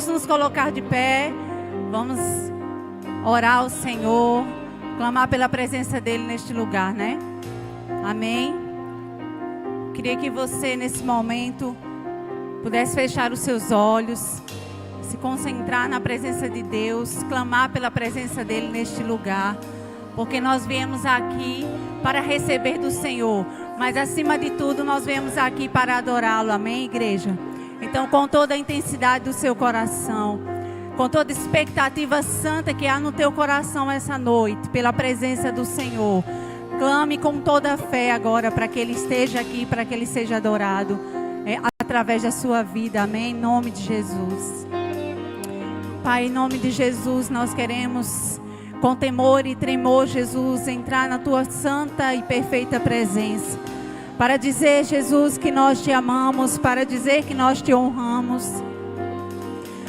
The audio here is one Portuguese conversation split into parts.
nos colocar de pé. Vamos orar ao Senhor, clamar pela presença dEle neste lugar, né? Amém? Queria que você, nesse momento, pudesse fechar os seus olhos, se concentrar na presença de Deus, clamar pela presença dEle neste lugar. Porque nós viemos aqui para receber do Senhor, mas acima de tudo nós viemos aqui para adorá-lo, amém, igreja? Então, com toda a intensidade do seu coração, com toda a expectativa santa que há no teu coração essa noite, pela presença do Senhor, clame com toda a fé agora para que Ele esteja aqui, para que Ele seja adorado através da sua vida, amém? Em nome de Jesus. Pai, em nome de Jesus, nós queremos, com temor e tremor, Jesus, entrar na Tua santa e perfeita presença, para dizer, Jesus, que nós Te amamos, para dizer que nós Te honramos,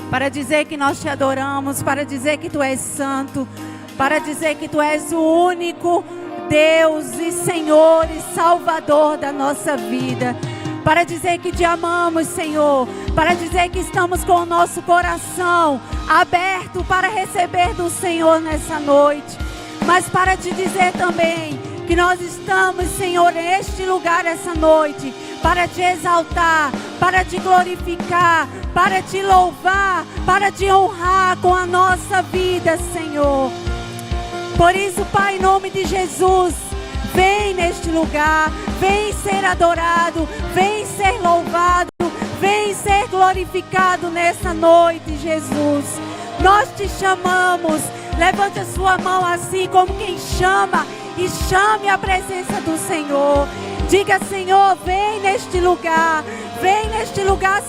para dizer que nós Te adoramos, para dizer que Tu és santo, para dizer que Tu és o único Deus e Senhor e Salvador da nossa vida, para dizer que Te amamos, Senhor, para dizer que estamos com o nosso coração aberto para receber do Senhor nessa noite, mas para Te dizer também que nós estamos, Senhor, neste lugar essa noite, para Te exaltar, para Te glorificar, para Te louvar, para Te honrar com a nossa vida, Senhor. Por isso, Pai, em nome de Jesus, vem neste lugar, vem ser adorado, vem ser louvado, vem ser glorificado nessa noite, Jesus. Nós Te chamamos, levante a sua mão assim como quem chama, e chame a presença do Senhor. Diga, Senhor, vem neste lugar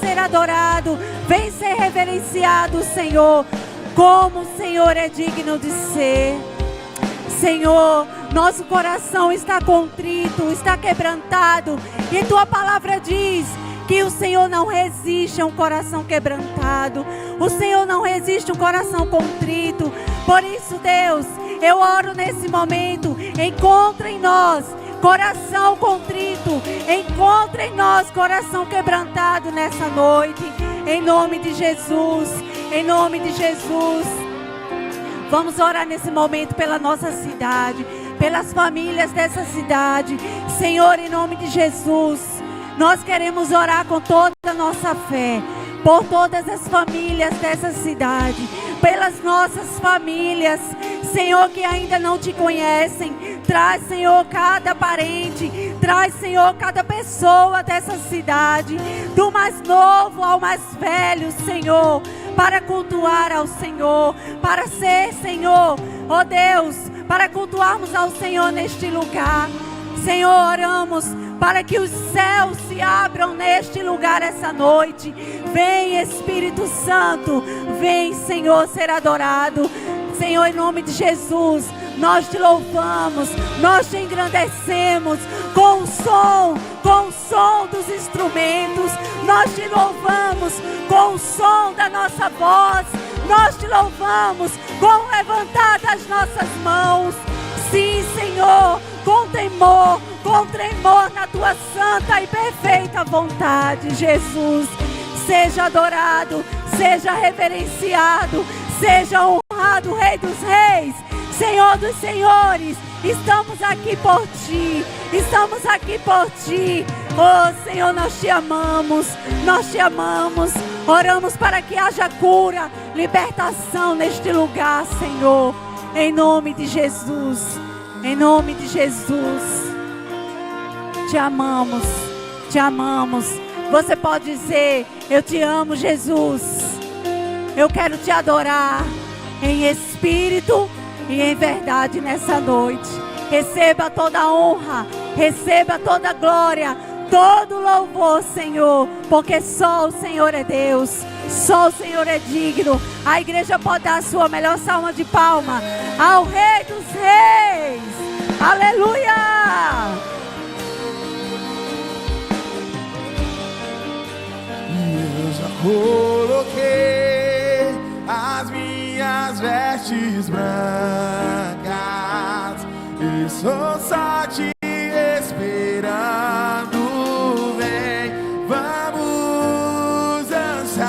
ser adorado, vem ser reverenciado, Senhor, como o Senhor é digno de ser. Senhor, nosso coração está contrito, está quebrantado, e Tua palavra diz que o Senhor não resiste a um coração quebrantado, o Senhor não resiste a um coração contrito. Por isso, Deus, eu oro nesse momento, encontra em nós coração contrito, encontra em nós coração quebrantado nessa noite, em nome de Jesus, em nome de Jesus. Vamos orar nesse momento pela nossa cidade, pelas famílias dessa cidade. Senhor, em nome de Jesus, nós queremos orar com toda a nossa fé, por todas as famílias dessa cidade, pelas nossas famílias, Senhor, que ainda não Te conhecem. Traz, Senhor, cada parente, traz, Senhor, cada pessoa dessa cidade, do mais novo ao mais velho, Senhor, para cultuar ao Senhor, para ser, Senhor, ó Deus, para cultuarmos ao Senhor neste lugar. Senhor, oramos para que os céus se abram neste lugar essa noite. Vem, Espírito Santo, vem, Senhor, ser adorado. Senhor, em nome de Jesus, nós Te louvamos, nós Te engrandecemos com o som dos instrumentos. Nós Te louvamos com o som da nossa voz. Nós Te louvamos com o levantar das nossas mãos. Sim, Senhor, com tremor na Tua santa e perfeita vontade, Jesus. Seja adorado, seja reverenciado, seja honrado, Rei dos Reis, Senhor dos Senhores. Estamos aqui por Ti, estamos aqui por Ti. Oh, Senhor, nós Te amamos, nós Te amamos. Oramos para que haja cura, libertação neste lugar, Senhor, em nome de Jesus, em nome de Jesus. Te amamos, Te amamos. Você pode dizer: eu Te amo, Jesus. Eu quero Te adorar em espírito e em verdade nessa noite. Receba toda a honra, receba toda a glória, todo louvor, Senhor, porque só o Senhor é Deus, só o Senhor é digno. A igreja pode dar a sua melhor salva de palma ao Rei dos Reis. Aleluia! Eu já coloquei as minhas vestes brancas e sou só Te esperando. Vem, vamos dançar.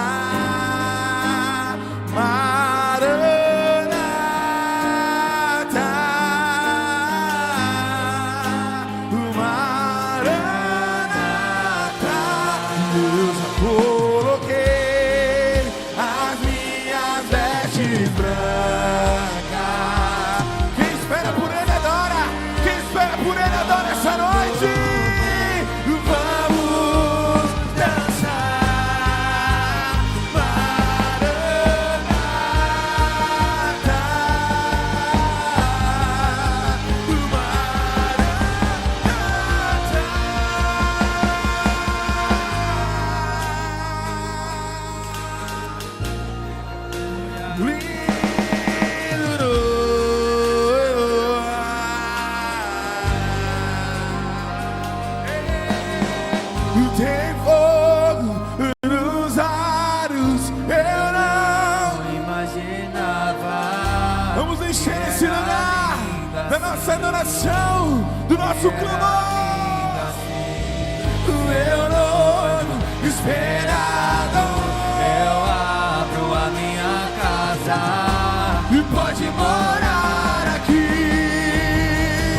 expressão do nosso clamor. O meu noivo esperado, Eu abro a minha casa, e pode morar aqui.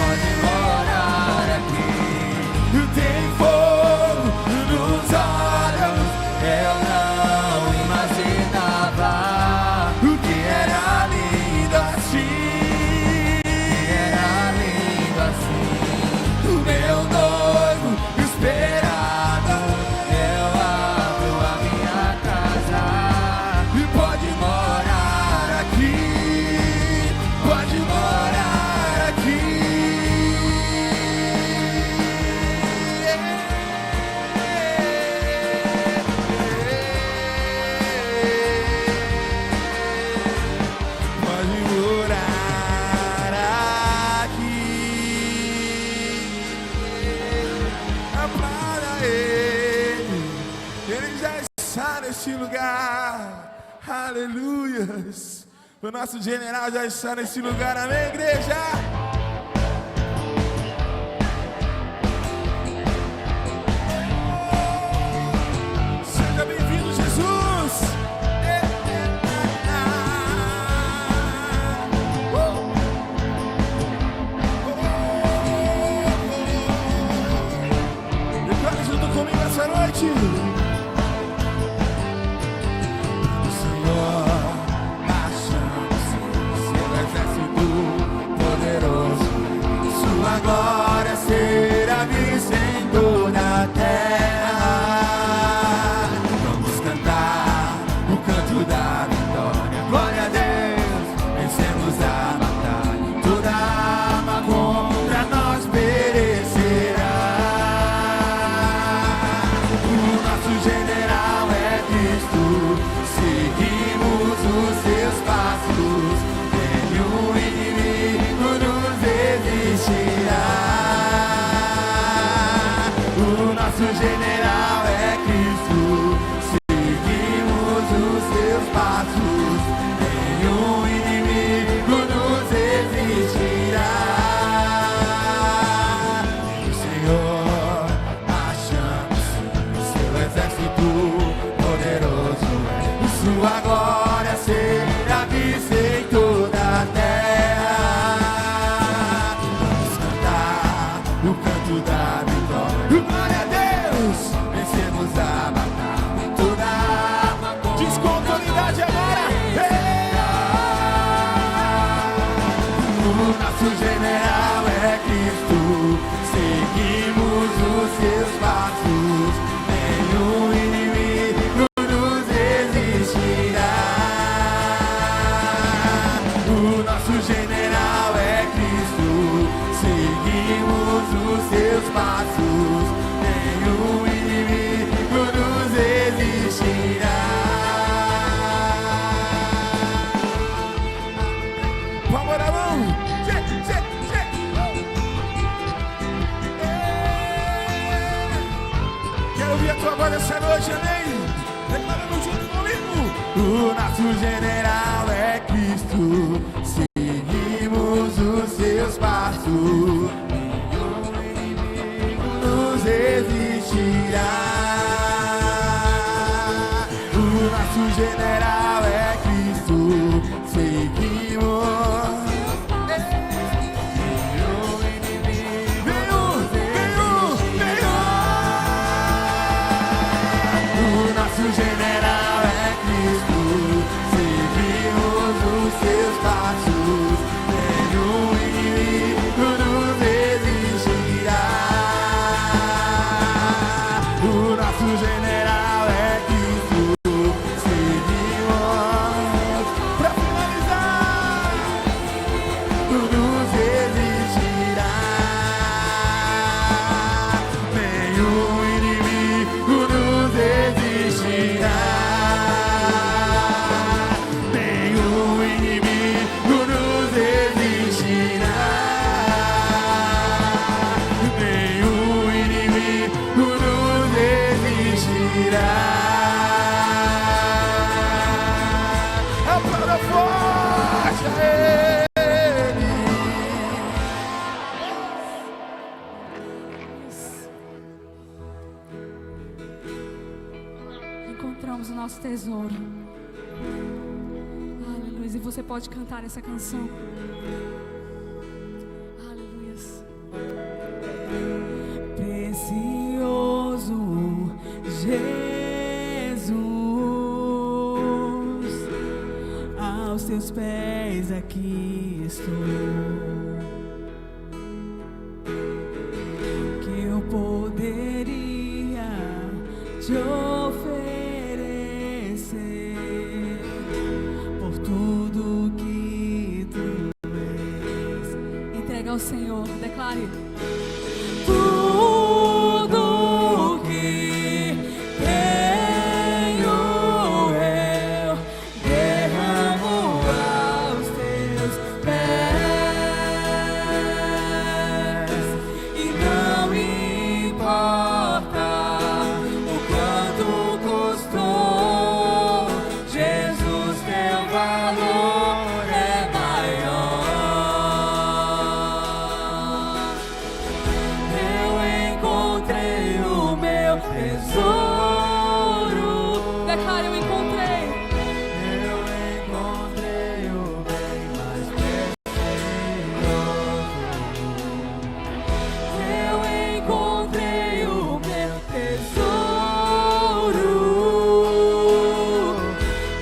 pode morar aqui. Tem fogo nos olhos, Eu não imaginava o que era lindo assim. era lindo assim. O meu noivo esperado, Eu abro a minha casa, e pode morar aqui. Pode morar aqui. Pode morar aqui. Aplauda ele. Ele já está neste lugar. Aleluias. O nosso general já está nesse lugar. Amém, igreja? Seja bem-vindo, Jesus. Declare junto comigo essa noite. O Senhor achando-se seu exército poderoso, sua glória será vista em toda a terra. Vamos cantar o canto da vitória. Glória a Deus, vencemos a batalha. Toda arma contra nós perecerá. O nosso general é Cristo, seguimos os seus passos. Nenhum inimigo nos resistirá. O nosso general é Cristo, seguimos os seus passos. Nenhum inimigo nos resistirá. O Senhor achamos o seu exército poderoso, sua glória será vista em toda a terra. Vamos cantar o canto da vitória. Glória a Deus, vencemos a batalha. Toda arma diz com autoridade agora. O nosso general é Cristo, seguimos os seus passos. Nenhum inimigo nos resistirá. O nosso general é Cristo, seguimos os seus passos. Nenhum inimigo nos resistirá. Palma na mão. Quero ouvir a tua voz essa noite, amém? Declarando junto comigo. O nosso general é Cristo, seguimos os seus passos. Nenhum inimigo nos resistirá. O nosso general é Cristo, seguimos. Nenhum inimigo nos resistirá. O nosso general é Cristo, seguimos os seus passos. levamos o nosso tesouro. Aleluia. E você pode cantar essa canção. Aleluia. Precioso Jesus, aos teus pés aqui estou. Que eu poderia te oferecer por tudo que tu és. Entrega ao Senhor, declare. Tudo que tenho eu derramo aos teus pés, e não importa o quanto custou, Jesus, teu valor é maior. Eu encontrei o meu tesouro. Declara, eu encontrei. Eu encontrei o bem mais precioso. Eu encontrei o meu tesouro.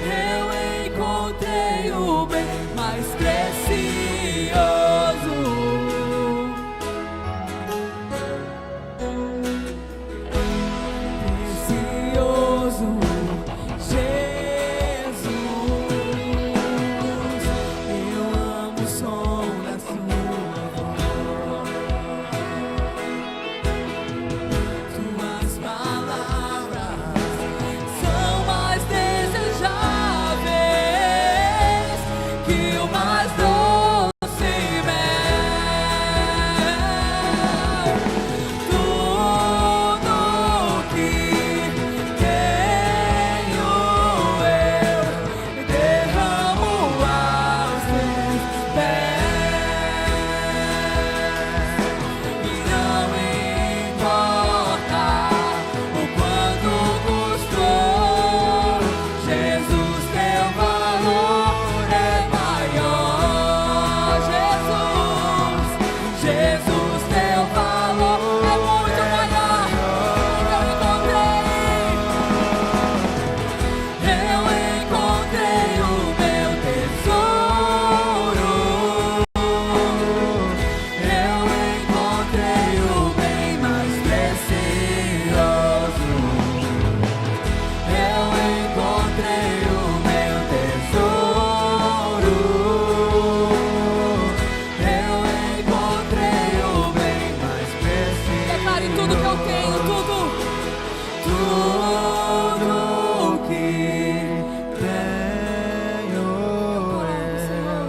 Eu encontrei o bem mais precioso. Precioso Jesus, eu amo o som da sua voz. Tuas palavras são mais desejáveis que o mais doce mel. Tudo que tenho eu derramo aos teus pés, e não importa o quanto custou, Jesus, teu valor é maior. Jesus, teu valor é muito maior. Eu encontrei o meu tesouro. Eu encontrei o bem mais precioso. Eu encontrei o meu tesouro. Eu encontrei o bem mais precioso. Declare tudo que eu tenho, tudo que tenho eu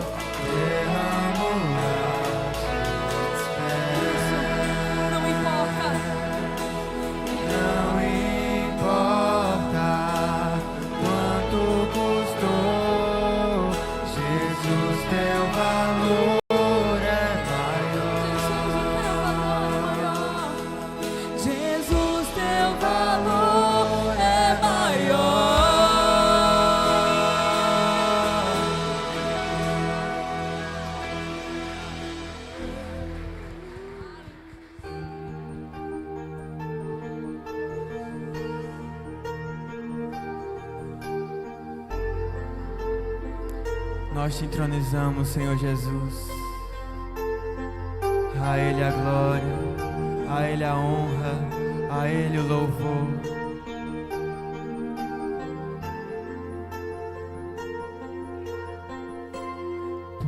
derramo aos teus pés. Não importa. Não importa quanto custou, Jesus, teu valor é maior. Jesus, teu valor é maior. Nós te entronizamos, Senhor Jesus. A Ele a glória, a Ele a honra, a Ele o louvor.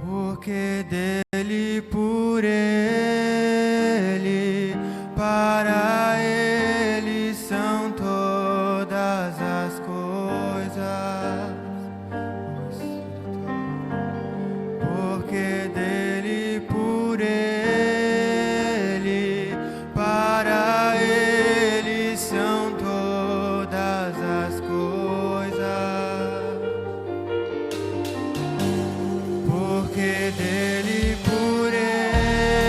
Porque dele, por Ele, para Ele são todas as coisas. Porque dele, por Ele, para Ele são todas as coisas. Porque dele, por Ele,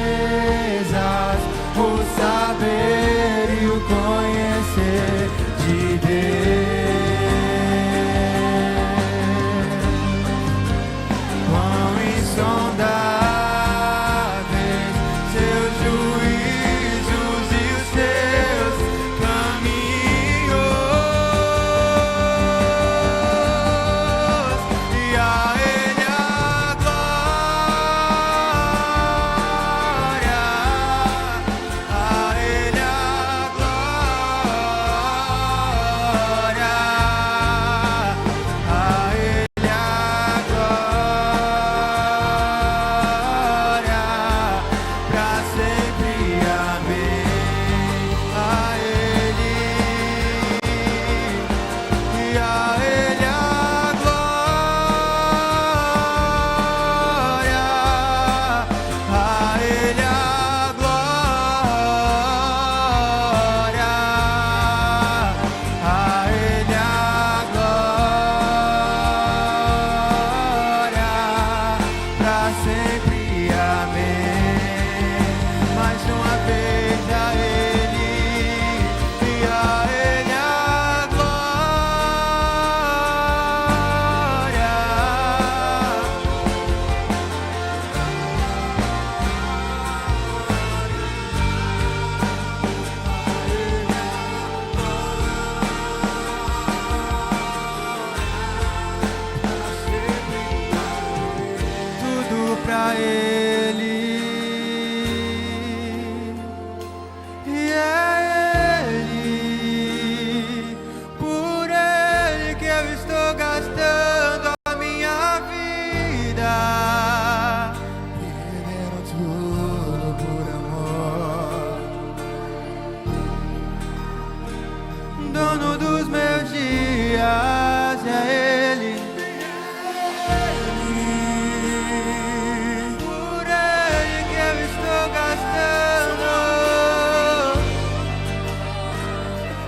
riquezas, o saber e o conhecer de Deus. Quão insondáveis seus juízos e os seus caminhos, e a Ele a glória, a Ele a glória, a Ele a glória, pra sempre, amém. A Ele, e a Ele a glória, a Ele a glória, a Ele a glória, pra sempre, amém. Mais uma vez a Ele, e a Ele a glória. Tudo pra Ele, e é Ele, por Ele que eu estou gastando a minha vida. Perderam tudo por amor. Dono dos meus dias é Ele. Por Ele que eu estou gastando.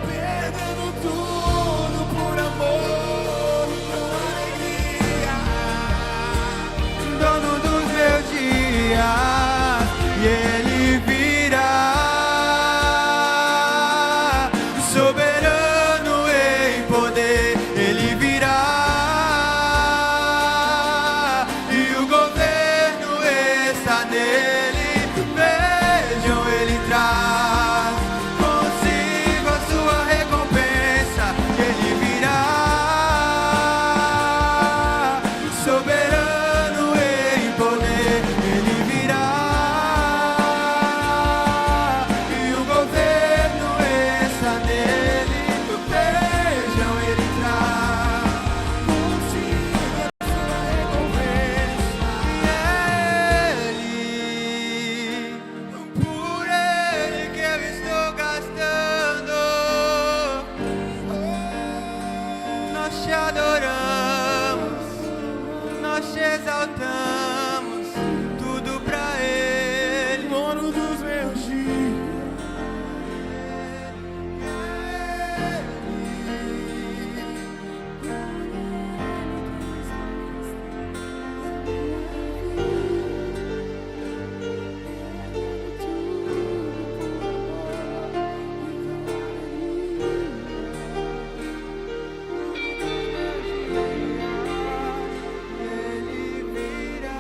Perdendo tudo por amor, com alegria. Dono dos meus dias, e Ele virá, soberano em poder, Ele virá, e o governo está nele. Vejam, Ele traz consigo a sua recompensa. Ele virá, soberano em poder, Ele virá, e o governo está nele. Vejam, Ele traz consigo a sua recompensa. E é Ele, por Ele que eu estou gastando. Nós te adoramos, nós te exaltamos, tudo pra Ele. Dono dos meus dias. Ele virá.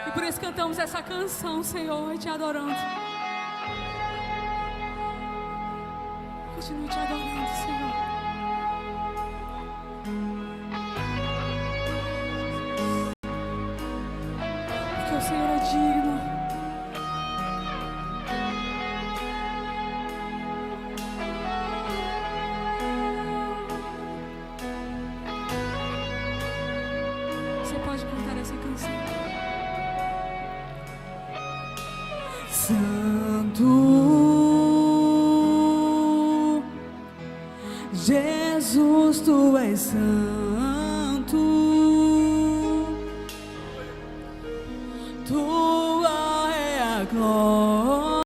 E por isso cantamos essa canção, Senhor, e te adorando. Continue te adorando, Senhor. Porque o Senhor é digno. Você pode cantar essa canção. Santo, Jesus, tu és santo, tua é a glória,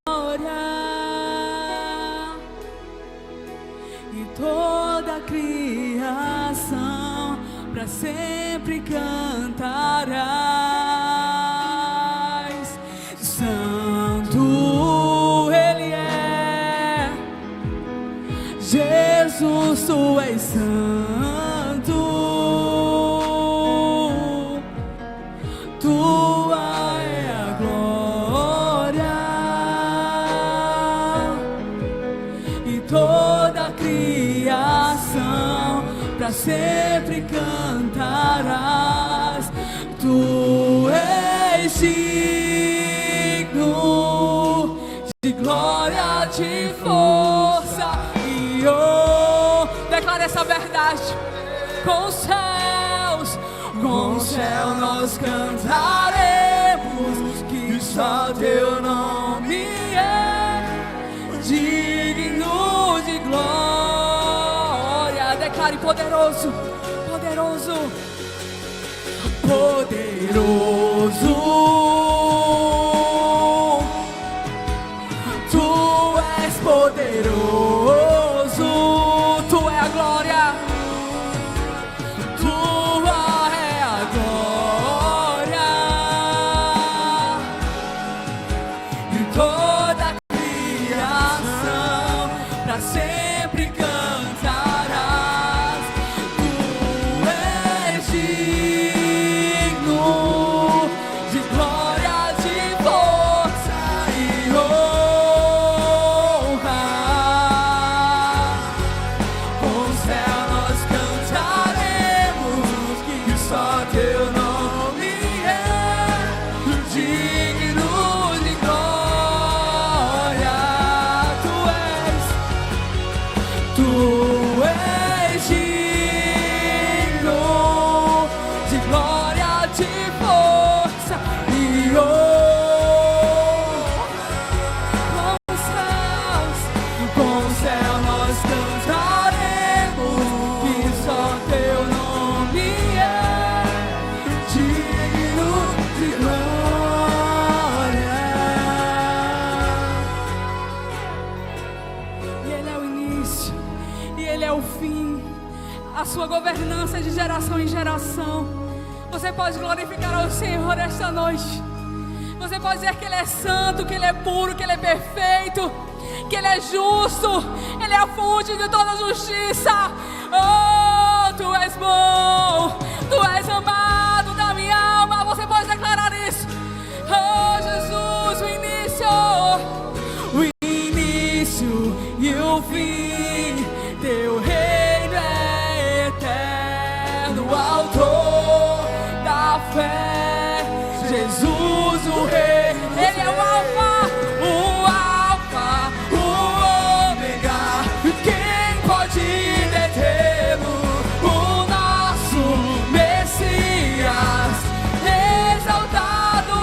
e toda a criação para sempre cantarás. Santo Ele é, Jesus, tu és santo, tua é a glória, e toda a criação para sempre cantarás. Tu és digno de glória, de força e honra. Declara essa verdade. Com os céus nós cantaremos que só teu nome é digno de glória. Declare poderoso, poderoso. Poderoso, tu és poderoso, Tu é a glória. tua é a glória, e toda a criação para sempre cantarás. Tu és digno de glória, de força e honra. Com o céu nós cantaremos que só teu nome é digno de glória. Tu és digno de glória, de força e honra. Com o céu nós cantaremos que só teu nome é digno de glória. E Ele é o início, e Ele é o fim. A sua governança é de geração em geração. Você pode glorificar ao Senhor esta noite. Você pode dizer que Ele é santo, que Ele é puro, que Ele é perfeito, que Ele é justo. Ele é a fonte de toda justiça. Oh, Tu és bom, Tu és amado da minha alma. Você pode declarar isso. Oh, Jesus, o início e o fim, teu reino é eterno, autor da fé, Jesus o Rei. Ele é o Alfa, o Ômega, quem pode detê-lo? O nosso Messias, exaltado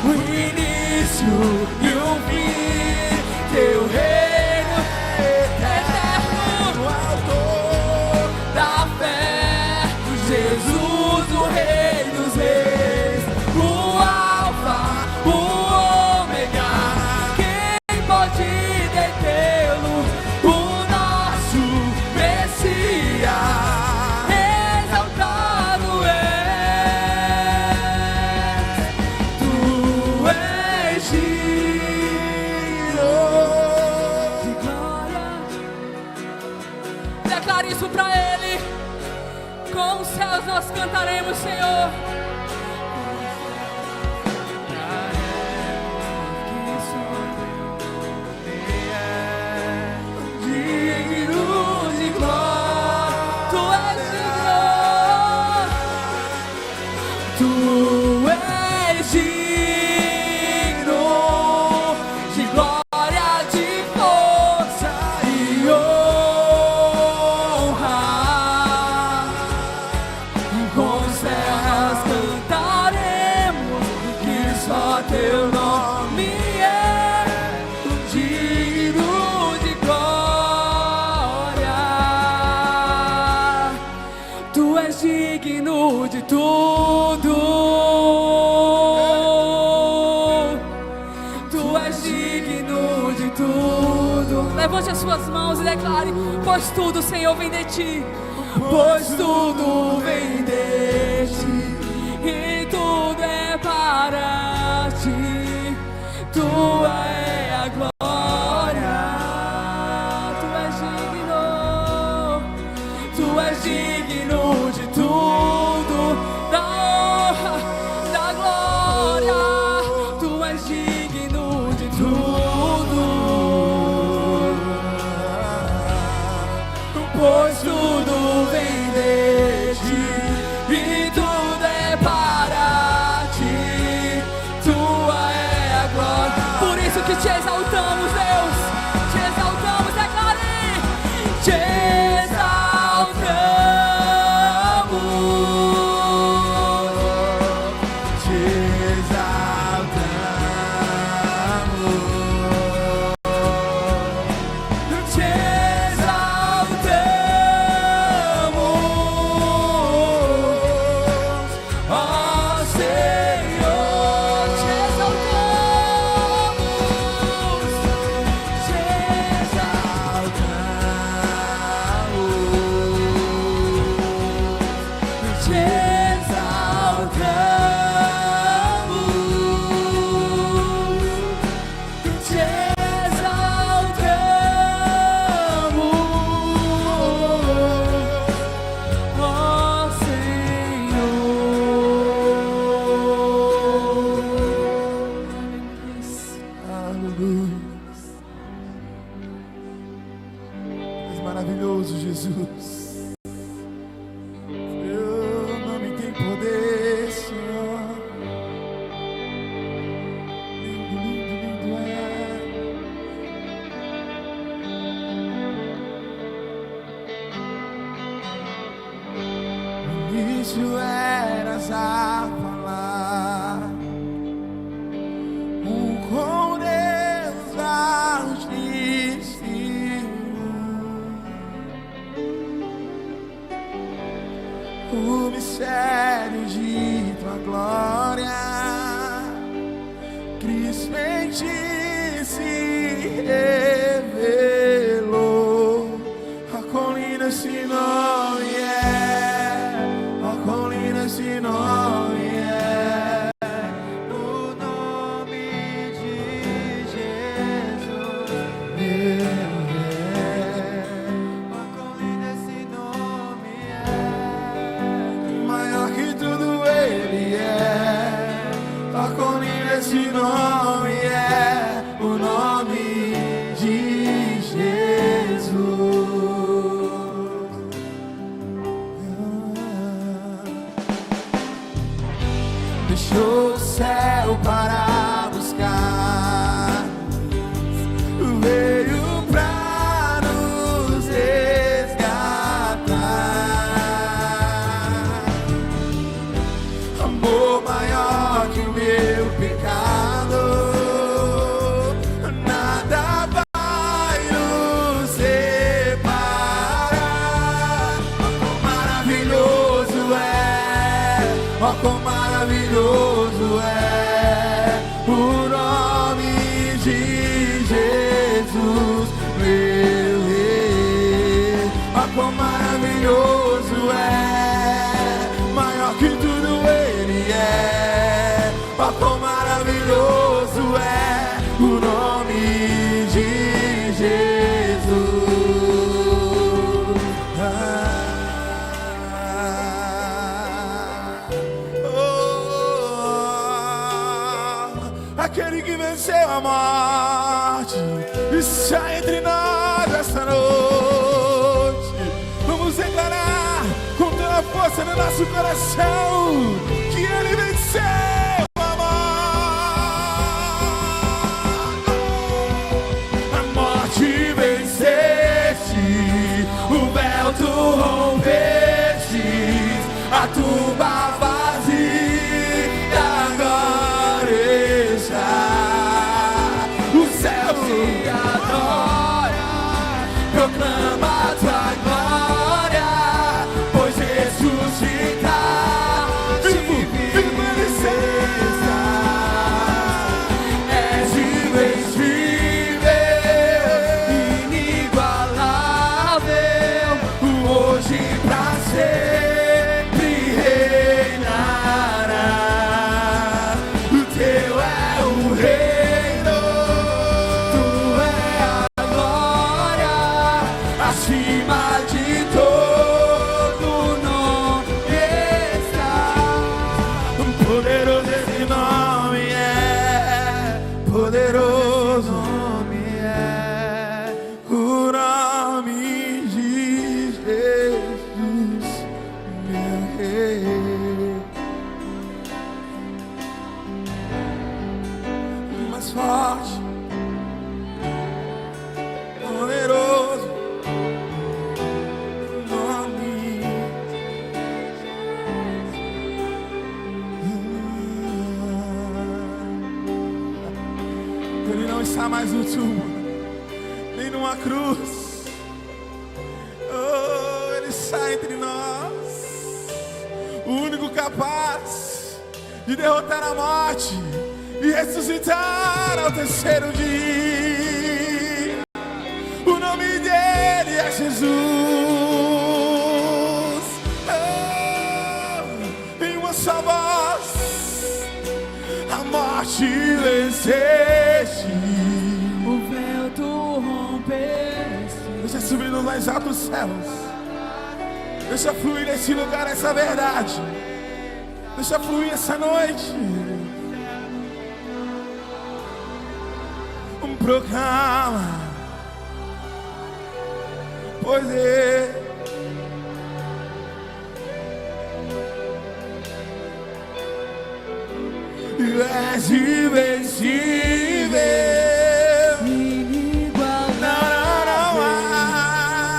no início e o fim, teu reino é eterno, autor da fé, Jesus o Rei dos Reis, o Alfa, o Ômega, quem pode detê-lo? O nosso Messias, exaltado é. Tu és digno de glória. declare isso pra Ele. Com os céus nós cantaremos, Senhor. és digno de glória, de força e honra. Com os céus cantaremos que só teu nome é digno de glória. Tu és digno de tudo. Tu és digno de tudo. Levante as suas mãos e declare: pois tudo, Senhor, vem de ti. Pois tudo vem de ti e tudo é para ti. Tua é a glória. Tu és digno de tudo, da honra, da glória. Tu és digno de tudo. Pois tudo vem de ti e tudo é para ti. Tua é a glória. Por isso que te exaltamos, Deus. Te exaltamos, declare. Te exaltamos, te exaltamos, te exaltamos, ó Senhor, te exaltamos, te exaltamos, te exaltamos, te exaltamos, ó Senhor. Aleluia. És maravilhoso, Jesus. Teu nome tem poder, Senhor. Lindo, lindo, lindo é. No início eras a falar, com Deus aos o mistério de tua glória, Cristo em ti se revelou. A colina esse nome é, a colina esse nome é. O nome de Jesus, a colina esse nome é. Maior que tudo ele é. A colina esse nome é. O nome de Jesus. Deixou o céu para buscar, veio pra nos resgatar. Amor maior que o meu pecado, nada vai nos separar. Ó, quão maravilhoso é, ó, quão maravilhoso é o nome de Jesus, meu Rei. Ó, quão maravilhoso é, maior que tudo ele é. Ó, quão maravilhoso é o nome de Jesus. Aquele que venceu a morte está entre nós esta noite. Vamos declarar com toda a força no nosso coração que que Ele venceu a morte venceste, o véu tu rompeste, a tumba vazia agora está, o céu se adora, proclama a tua glória, pois ressuscitaste, permaneceste, és invencível, inigualável, hoje pra sempre reinará, o teu é o reino, tu é a glória, acima de todo nome está. Poderoso esse nome é, poderoso nome é, o nome de Jesus, meu rei. Mais forte, poderoso nome. Ele não está mais no túmulo, nem numa cruz. Oh, Ele está entre nós, o único capaz de derrotar a morte e ressuscitar ao terceiro dia. O nome dele é Jesus. Oh, em uma só voz, a morte venceste, O véu tu rompeste. deixa subir nos mais altos céus, deixa fluir nesse lugar essa verdade, deixa fluir essa noite. Proclama, pois és invencível,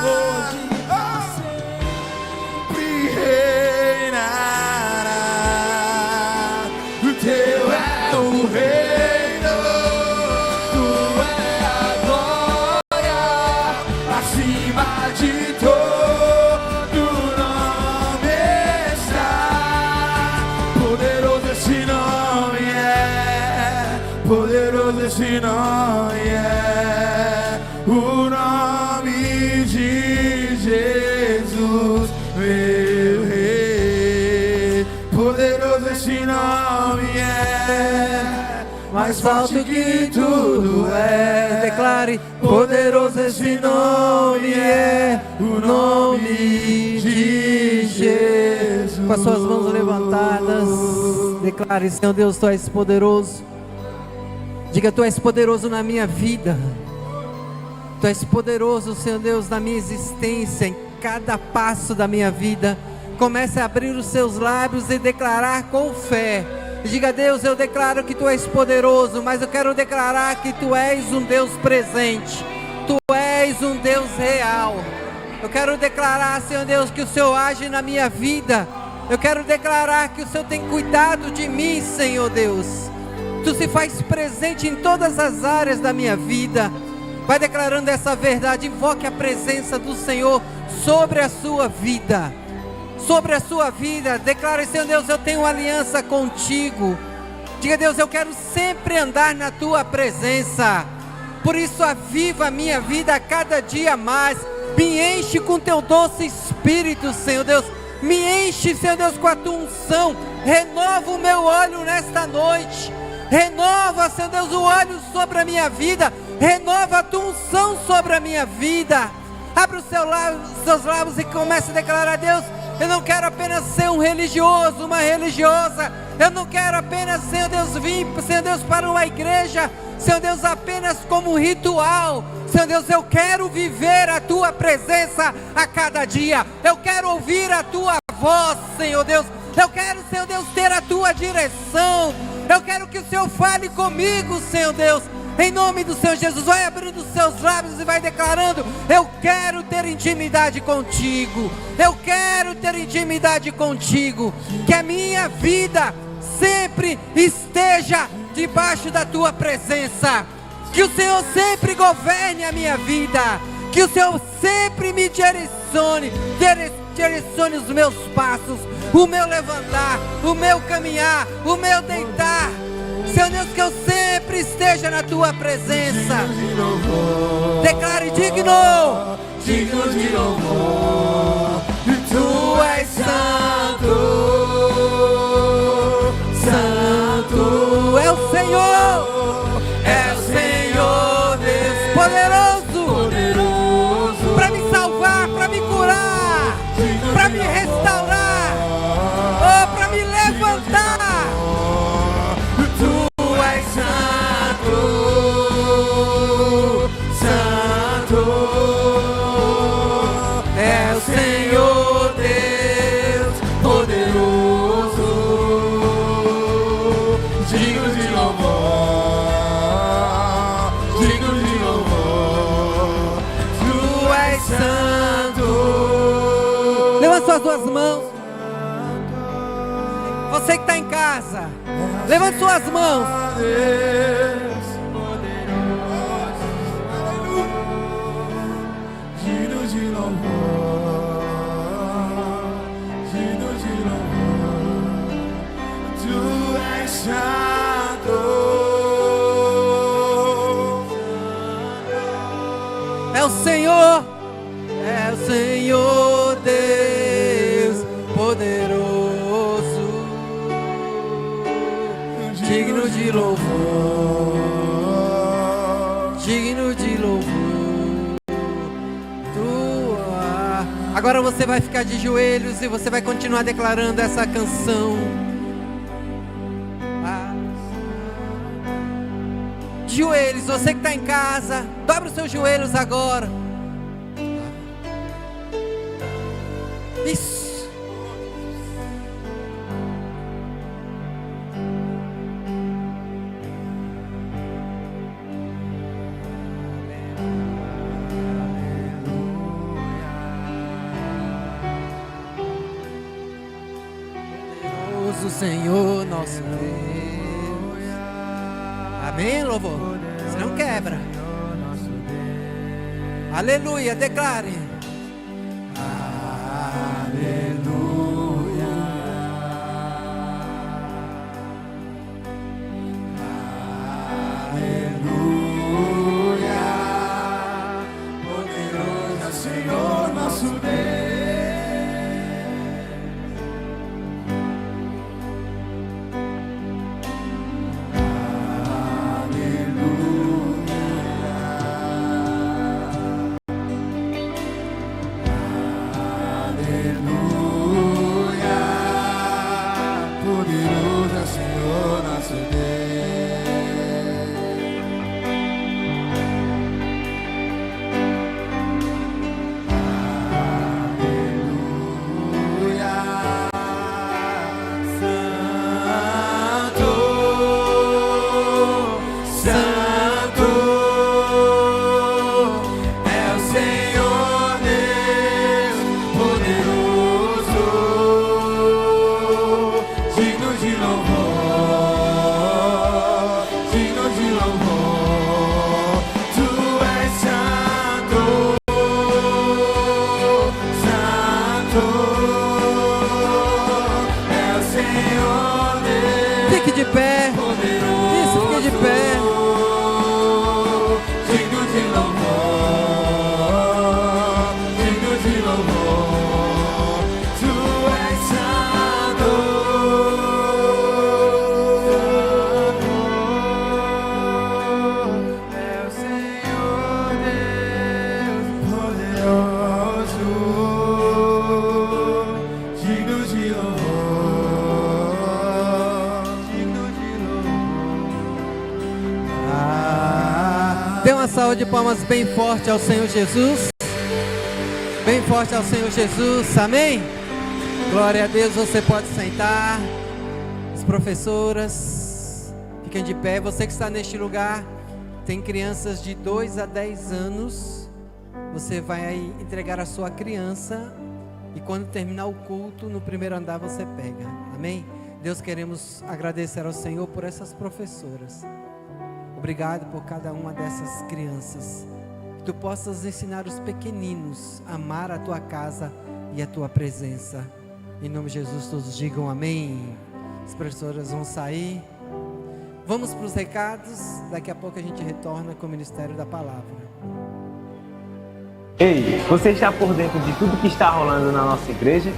não há, sempre reinará, o teu é o reino, tu é a glória, acima de todo nome está, poderoso esse nome é, poderoso esse nome é, o nome de Jesus, meu rei. Poderoso esse nome é, mais forte que tudo é. Declare: Poderoso esse nome é, o nome de Jesus. com as suas mãos levantadas, declare: Senhor Deus, Tu és poderoso. Diga: Tu és poderoso na minha vida. Tu és poderoso, Senhor Deus, na minha existência, em cada passo da minha vida. Comece a abrir os seus lábios e declarar com fé. Diga: Deus, eu declaro que Tu és poderoso, mas eu quero declarar que Tu és um Deus presente. Tu és um Deus real. Eu quero declarar, Senhor Deus, que o Senhor age na minha vida. Eu quero declarar que o Senhor tem cuidado de mim, Senhor Deus. Tu se faz presente em todas as áreas da minha vida. Vai declarando essa verdade. Invoque a presença do Senhor sobre a sua vida. Sobre a sua vida. Declare: Senhor Deus, eu tenho aliança contigo. Diga: Deus, eu quero sempre andar na tua presença. Por isso aviva a minha vida a cada dia mais. Me enche com teu doce Espírito, Senhor Deus. Me enche, Senhor Deus, com a tua unção. Renova o meu óleo nesta noite. Renova, Senhor Deus, o óleo sobre a minha vida. Renova a tua unção sobre a minha vida. Abre os seus lábios e comece a declarar: Deus, eu não quero apenas ser um religioso, uma religiosa. Eu não quero apenas, Senhor Deus, vir, Senhor Deus, para uma igreja, Senhor Deus, apenas como um ritual. Senhor Deus, eu quero viver a tua presença a cada dia. Eu quero ouvir a tua voz, Senhor Deus. Eu quero, Senhor Deus, ter a tua direção. Eu quero que o Senhor fale comigo, Senhor Deus. Em nome do Senhor Jesus, vai abrindo os seus lábios e vai declarando: eu quero ter intimidade contigo. Eu quero ter intimidade contigo. Que a minha vida sempre esteja debaixo da tua presença. Que o Senhor sempre governe a minha vida. Que o Senhor sempre me direcione os meus passos, o meu levantar, o meu caminhar, o meu deitar. Senhor Deus, que eu sempre esteja na tua presença. Declare: digno, digno de louvor, e tu és santo, santo é o Senhor, é o Senhor Deus poderoso, poderoso, para me salvar, para me curar, para me restaurar, oh, para me levantar. Tu és santo, santo é o Senhor Deus poderoso, digno de louvor, digno de louvor. Tu és santo. Levanta suas duas mãos. Você que está em casa, levante suas mãos. Deus poderoso, digno de louvor, digno de louvor. Tu és santo. É o Senhor, é o Senhor Deus poderoso, digno de louvor, digno de louvor. Agora você vai ficar de joelhos e você vai continuar declarando essa canção. De joelhos, você que está em casa, dobre os seus joelhos agora. Isso. Senhor nosso Deus. Amém, louvor? Você não quebra. Aleluia, declare. Aleluia. Aleluia. Poderoso é o Senhor nosso Deus. Fique de pé. Isso, fique de pé. Digno de louvor, digno de louvor. Tu és santo. É o Senhor Deus poderoso, digno de louvor, digno de louvor. Dê uma salva de palmas bem forte ao Senhor Jesus. Bem forte ao Senhor Jesus. Amém? Glória a Deus, você pode sentar. As professoras, fiquem de pé. Você que está neste lugar, tem crianças de 2 a 10 anos. Você vai entregar a sua criança e quando terminar o culto, no primeiro andar você pega. Amém? Deus, queremos agradecer ao Senhor por essas professoras. Obrigado por cada uma dessas crianças. Que tu possas ensinar os pequeninos a amar a tua casa e a tua presença. Em nome de Jesus, todos digam amém. As professoras vão sair. Vamos para os recados. Daqui a pouco a gente retorna com o Ministério da Palavra. Ei, você está por dentro de tudo que está rolando na nossa igreja?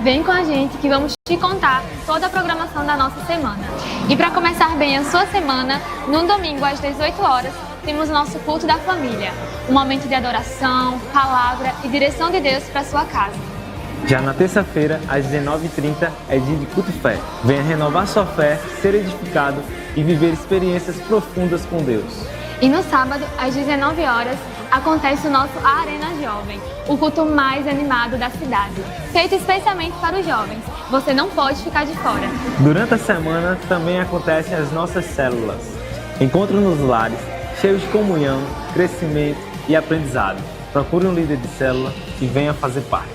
Vem com a gente que vamos te contar toda a programação da nossa semana. E para começar bem a sua semana, no domingo às 18 horas, temos o nosso culto da família. Um momento de adoração, palavra e direção de Deus para sua casa. Já na terça-feira, às 19h30, é dia de culto e fé. Venha renovar sua fé, ser edificado e viver experiências profundas com Deus. E no sábado, às 19 horas, acontece o nosso Arena Jovem, o culto mais animado da cidade, feito especialmente para os jovens. Você não pode ficar de fora. Durante a semana também acontecem as nossas células. Encontros nos lares, cheios de comunhão, crescimento e aprendizado. Procure um líder de célula e venha fazer parte.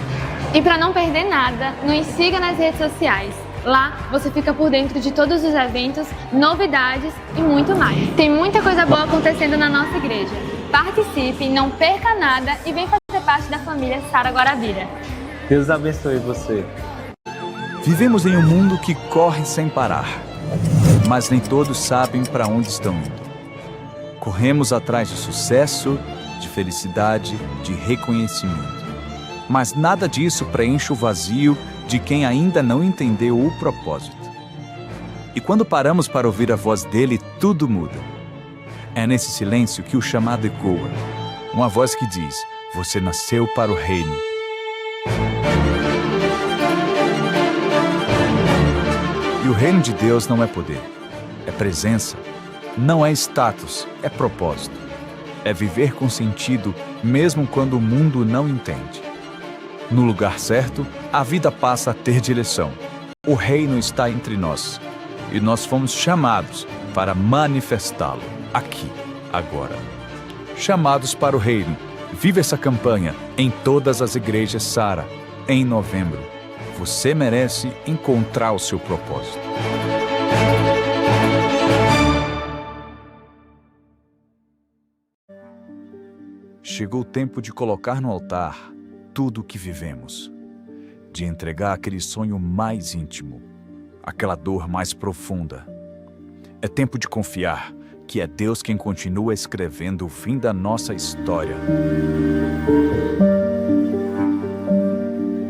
E para não perder nada, nos siga nas redes sociais. Lá você fica por dentro de todos os eventos, novidades e muito mais. Tem muita coisa boa acontecendo na nossa igreja. Participe, não perca nada e vem fazer parte da família Sara Guarabira. Deus abençoe você. Vivemos em um mundo que corre sem parar, mas nem todos sabem para onde estão indo. Corremos atrás de sucesso, de felicidade, de reconhecimento. Mas nada disso preenche o vazio de quem ainda não entendeu o propósito. E quando paramos para ouvir a voz dele, tudo muda. É nesse silêncio que o chamado ecoa. Uma voz que diz: você nasceu para o reino. E o reino de Deus não é poder, é presença. Não é status, é propósito. É viver com sentido, mesmo quando o mundo não entende. No lugar certo, a vida passa a ter direção. O reino está entre nós. E nós fomos chamados para manifestá-lo, aqui, agora. Chamados para o reino. Viva essa campanha em todas as igrejas Sara, em novembro. Você merece encontrar o seu propósito. Chegou o tempo de colocar no altar tudo o que vivemos, de entregar aquele sonho mais íntimo, aquela dor mais profunda. É tempo de confiar que é Deus quem continua escrevendo o fim da nossa história.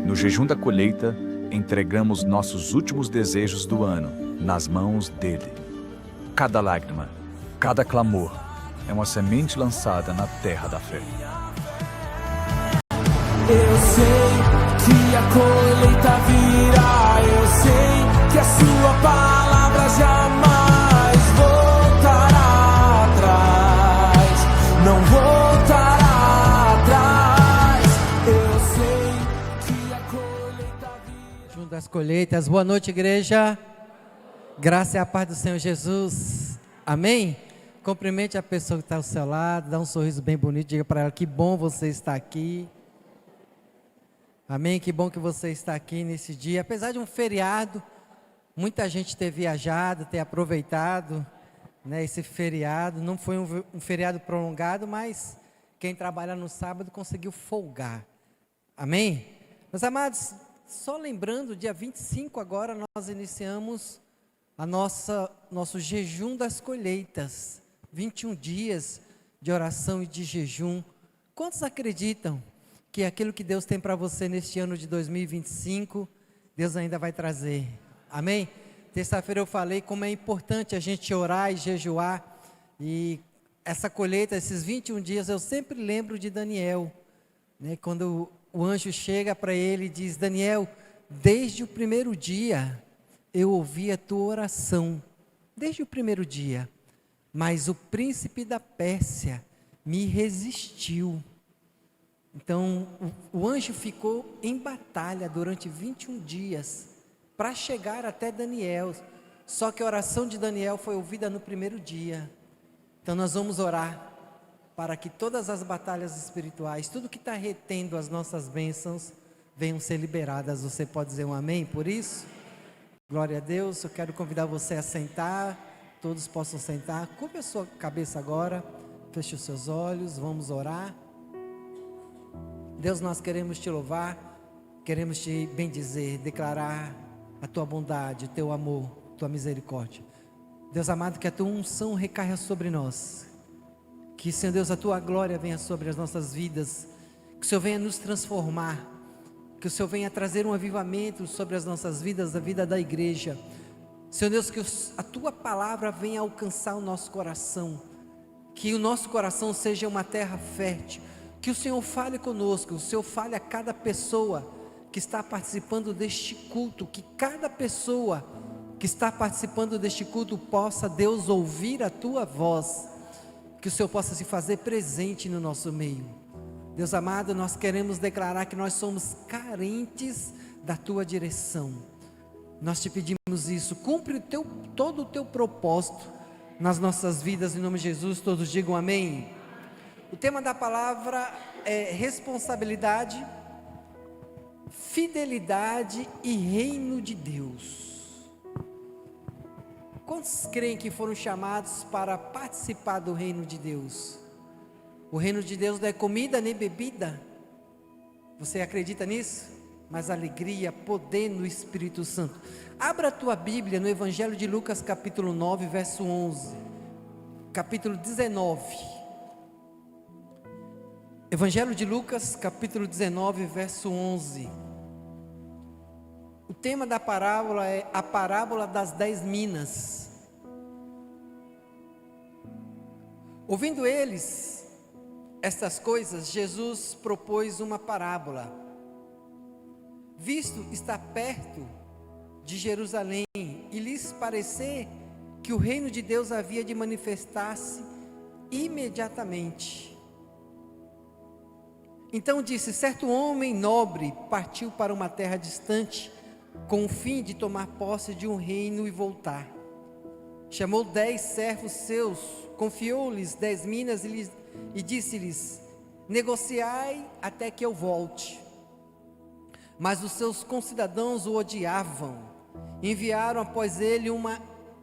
No jejum da colheita, entregamos nossos últimos desejos do ano nas mãos dele. Cada lágrima, cada clamor é uma semente lançada na terra da fé. Eu sei que a colheita virá, eu sei que a sua palavra jamais voltará atrás, não voltará atrás. Eu sei que a colheita virá. Junto das colheitas, boa noite, igreja. Graça e a paz do Senhor Jesus. Amém? Cumprimente a pessoa que está ao seu lado, dá um sorriso bem bonito, diga para ela que bom você está aqui. Amém? Que bom que você está aqui nesse dia. Apesar de um feriado, muita gente ter viajado, ter aproveitado, né, esse feriado. Não foi um feriado prolongado, mas quem trabalha no sábado conseguiu folgar. Amém? Meus amados, só lembrando, dia 25 agora nós iniciamos nosso jejum das colheitas. 21 dias de oração e de jejum. Quantos acreditam que aquilo que Deus tem para você neste ano de 2025, Deus ainda vai trazer? Amém? Terça-feira eu falei como é importante a gente orar e jejuar. E essa colheita, esses 21 dias, eu sempre lembro de Daniel, né? Quando o anjo chega para ele e diz: Daniel, desde o primeiro dia eu ouvi a tua oração. Desde o primeiro dia. Mas o príncipe da Pérsia me resistiu. Então, o anjo ficou em batalha durante 21 dias para chegar até Daniel. Só que a oração de Daniel foi ouvida no primeiro dia. Então, nós vamos orar para que todas as batalhas espirituais, tudo que está retendo as nossas bênçãos, venham ser liberadas. Você pode dizer um amém por isso? Glória a Deus. Eu quero convidar você a sentar. Todos possam sentar. Curva a sua cabeça agora. Feche os seus olhos. Vamos orar. Deus, nós queremos te louvar, queremos te bendizer, declarar a tua bondade, o teu amor, tua misericórdia. Deus amado, que a tua unção recaia sobre nós, que, Senhor Deus, a tua glória venha sobre as nossas vidas, que o Senhor venha nos transformar, que o Senhor venha trazer um avivamento sobre as nossas vidas, a vida da igreja. Senhor Deus, que a tua palavra venha alcançar o nosso coração, que o nosso coração seja uma terra fértil. Que o Senhor fale conosco, o Senhor fale a cada pessoa que está participando deste culto, que cada pessoa que está participando deste culto possa, Deus, ouvir a tua voz, que o Senhor possa se fazer presente no nosso meio. Deus amado, nós queremos declarar que nós somos carentes da tua direção. Nós te pedimos isso, cumpre todo o teu propósito nas nossas vidas, em nome de Jesus. Todos digam amém. O tema da palavra é responsabilidade, fidelidade e reino de Deus. Quantos creem que foram chamados para participar do reino de Deus? O reino de Deus não é comida nem bebida. Você acredita nisso? Mas alegria, poder no Espírito Santo. Abra a tua Bíblia no Evangelho de Lucas, capítulo 9, verso 11. Capítulo 19. Evangelho de Lucas, capítulo 19, verso 11. O tema da parábola é a parábola das 10 minas. Ouvindo eles estas coisas, Jesus propôs uma parábola. Visto estar perto de Jerusalém e lhes parecer que o reino de Deus havia de manifestar-se imediatamente. Então disse: certo homem nobre partiu para uma terra distante, com o fim de tomar posse de um reino e voltar. Chamou 10 servos seus, confiou-lhes 10 minas e disse-lhes: negociai até que eu volte. Mas os seus concidadãos o odiavam, enviaram após ele uma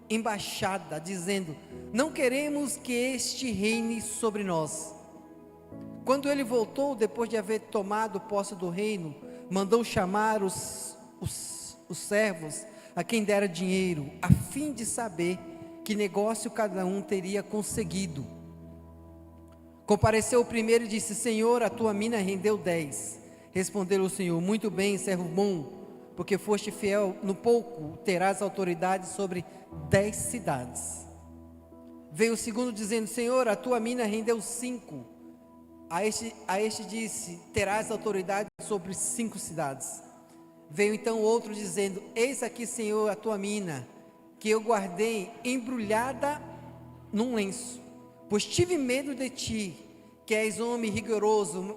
embaixada, dizendo: não queremos que este reine sobre nós. Quando ele voltou, depois de haver tomado posse do reino, mandou chamar os servos a quem dera dinheiro, a fim de saber que negócio cada um teria conseguido. Compareceu o primeiro e disse: Senhor, a tua mina rendeu 10. Respondeu o Senhor: muito bem, servo bom, porque foste fiel no pouco, terás autoridade sobre 10 cidades. Veio o segundo dizendo: Senhor, a tua mina rendeu 5. A este disse: terás autoridade sobre 5 cidades. Veio então outro dizendo: eis aqui, Senhor, a tua mina, que eu guardei embrulhada num lenço, pois tive medo de ti, que és homem rigoroso,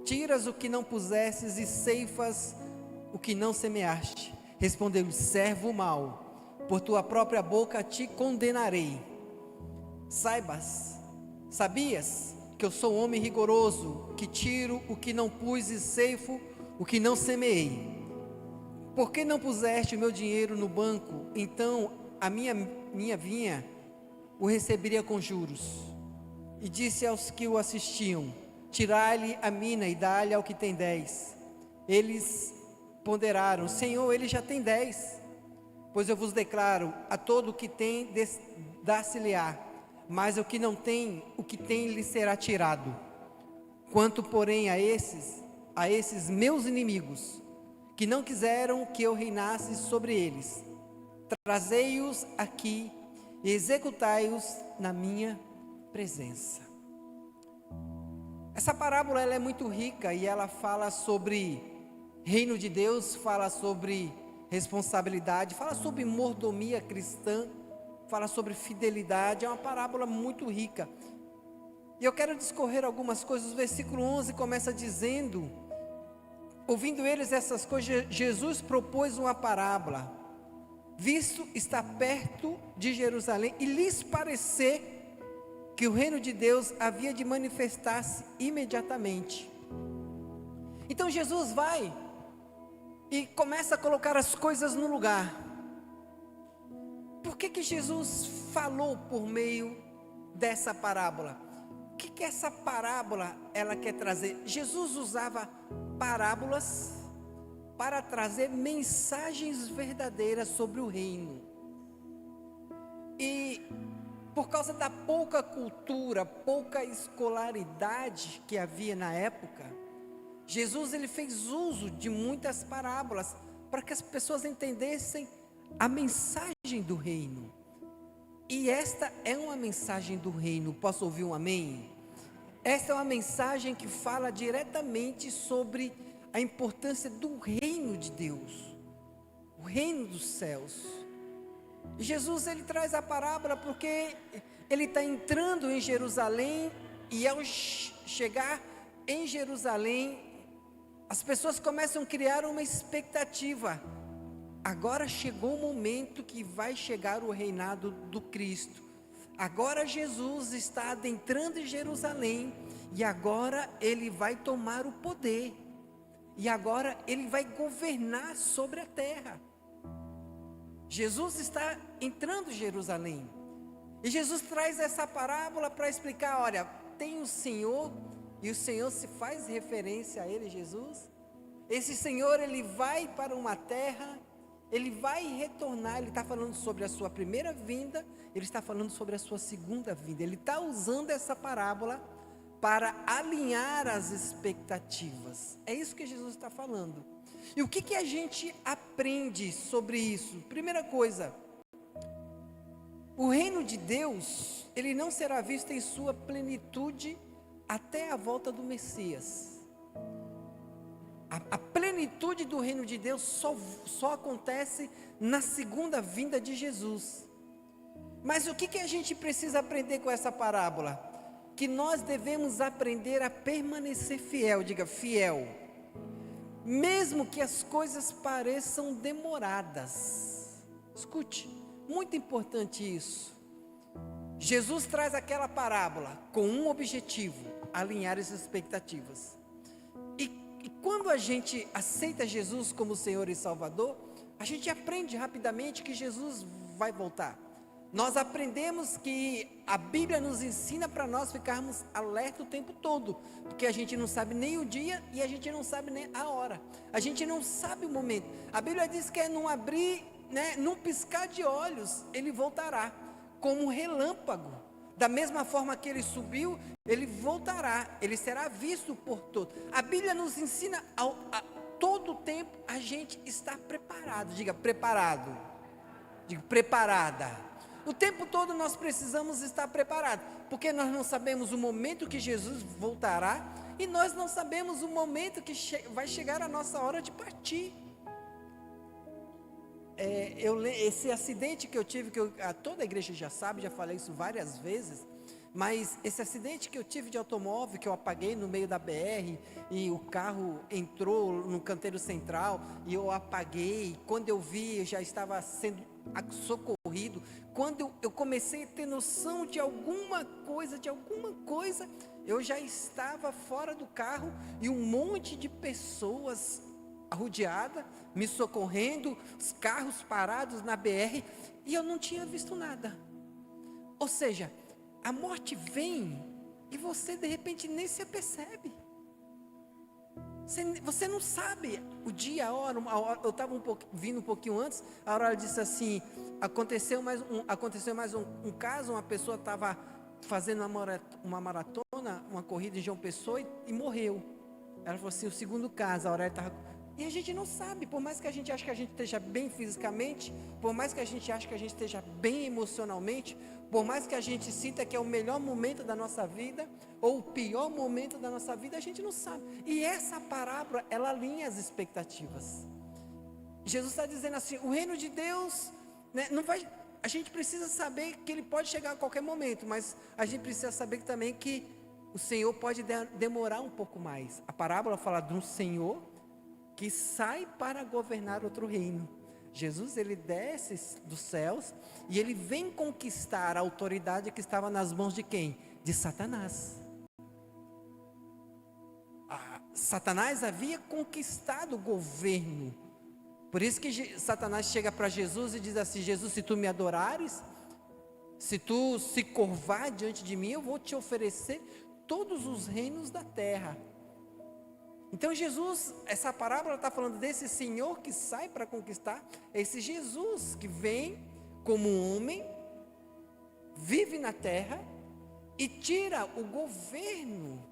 tiras o que não pusestes e ceifas o que não semeaste. Respondeu-lhe: servo mau, por tua própria boca te condenarei. Sabias que eu sou homem rigoroso, que tiro o que não pus e ceifo o que não semeei? Por que não puseste o meu dinheiro no banco? Então a minha vinha o receberia com juros. E disse aos que o assistiam: tirai-lhe a mina e dá-lhe ao que tem 10. Eles ponderaram: Senhor, ele já tem 10. Pois eu vos declaro, a todo o que tem, dá-se-lhe-á, mas o que não tem, o que tem lhe será tirado. Quanto, porém, a esses meus inimigos, que não quiseram que eu reinasse sobre eles, trazei-os aqui e executai-os na minha presença. Essa parábola ela é muito rica e ela fala sobre reino de Deus, fala sobre responsabilidade, fala sobre mordomia cristã, fala sobre fidelidade. É uma parábola muito rica. E eu quero discorrer algumas coisas. O versículo 11 começa dizendo: ouvindo eles essas coisas, Jesus propôs uma parábola, visto estar perto de Jerusalém, e lhes parecer que o reino de Deus havia de manifestar-se imediatamente. Então Jesus vai e começa a colocar as coisas no lugar. Por que Jesus falou por meio dessa parábola? O que essa parábola ela quer trazer? Jesus usava parábolas para trazer mensagens verdadeiras sobre o reino. E por causa da pouca cultura, pouca escolaridade que havia na época, Jesus ele fez uso de muitas parábolas para que as pessoas entendessem a mensagem do reino. E esta é uma mensagem do reino. Posso ouvir um amém? Esta é uma mensagem que fala diretamente sobre a importância do reino de Deus, o reino dos céus. E Jesus ele traz a parábola porque ele está entrando em Jerusalém, e ao chegar em Jerusalém, as pessoas começam a criar uma expectativa. Agora chegou o momento que vai chegar o reinado do Cristo. Agora Jesus está adentrando em Jerusalém, e agora ele vai tomar o poder, e agora ele vai governar sobre a terra. Jesus está entrando em Jerusalém, e Jesus traz essa parábola para explicar: olha, tem o Senhor, e o Senhor se faz referência a ele, Jesus. Esse Senhor, ele vai para uma terra, ele vai retornar. Ele está falando sobre a sua primeira vinda, ele está falando sobre a sua segunda vinda. Ele está usando essa parábola para alinhar as expectativas. É isso que Jesus está falando. E o que a gente aprende sobre isso? Primeira coisa, o reino de Deus, ele não será visto em sua plenitude até a volta do Messias. A plenitude do reino de Deus só acontece na segunda vinda de Jesus. Mas o que a gente precisa aprender com essa parábola? Que nós devemos aprender a permanecer fiel. Diga, fiel. Mesmo que as coisas pareçam demoradas. Escute, muito importante isso. Jesus traz aquela parábola com um objetivo: alinhar as expectativas. E quando a gente aceita Jesus como Senhor e Salvador, a gente aprende rapidamente que Jesus vai voltar. Nós aprendemos que a Bíblia nos ensina para nós ficarmos alerta o tempo todo, porque a gente não sabe nem o dia e a gente não sabe nem a hora, a gente não sabe o momento. A Bíblia diz que é num abrir, num piscar de olhos, ele voltará, como um relâmpago. Da mesma forma que ele subiu, ele voltará, ele será visto por todos. A Bíblia nos ensina a todo o tempo a gente estar preparado. Diga, preparado. Diga, preparada. O tempo todo nós precisamos estar preparados, porque nós não sabemos o momento que Jesus voltará, e nós não sabemos o momento que vai chegar a nossa hora de partir. Esse acidente que eu tive, toda a igreja já sabe, já falei isso várias vezes, mas esse acidente que eu tive de automóvel, que eu apaguei no meio da BR, e o carro entrou no canteiro central, e eu apaguei. Quando eu vi, eu já estava sendo socorrido. Quando eu comecei a ter noção de alguma coisa, eu já estava fora do carro, e um monte de pessoas arrodeada, me socorrendo, os carros parados na BR, e eu não tinha visto nada. Ou seja, a morte vem e você de repente nem se apercebe. Você não sabe o dia, a hora. Eu estava vindo um pouquinho antes, a hora disse assim: aconteceu mais um caso. Uma pessoa estava fazendo uma maratona, uma corrida em João Pessoa, e morreu. Ela falou assim: o segundo caso, a hora estava. E a gente não sabe, por mais que a gente ache que a gente esteja bem fisicamente, por mais que a gente ache que a gente esteja bem emocionalmente, por mais que a gente sinta que é o melhor momento da nossa vida, ou o pior momento da nossa vida, a gente não sabe. E essa parábola, ela alinha as expectativas. Jesus está dizendo assim: o reino de Deus, não vai. A gente precisa saber que ele pode chegar a qualquer momento, mas a gente precisa saber também que o Senhor pode demorar um pouco mais. A parábola fala de um Senhor que sai para governar outro reino. Jesus, ele desce dos céus e ele vem conquistar a autoridade que estava nas mãos de quem? De Satanás. Satanás havia conquistado o governo. Por isso que Satanás chega para Jesus e diz assim: Jesus, se tu me adorares, se tu se curvar diante de mim, eu vou te oferecer todos os reinos da terra. Então Jesus, essa parábola está falando desse Senhor que sai para conquistar, esse Jesus que vem como homem, vive na terra e tira o governo,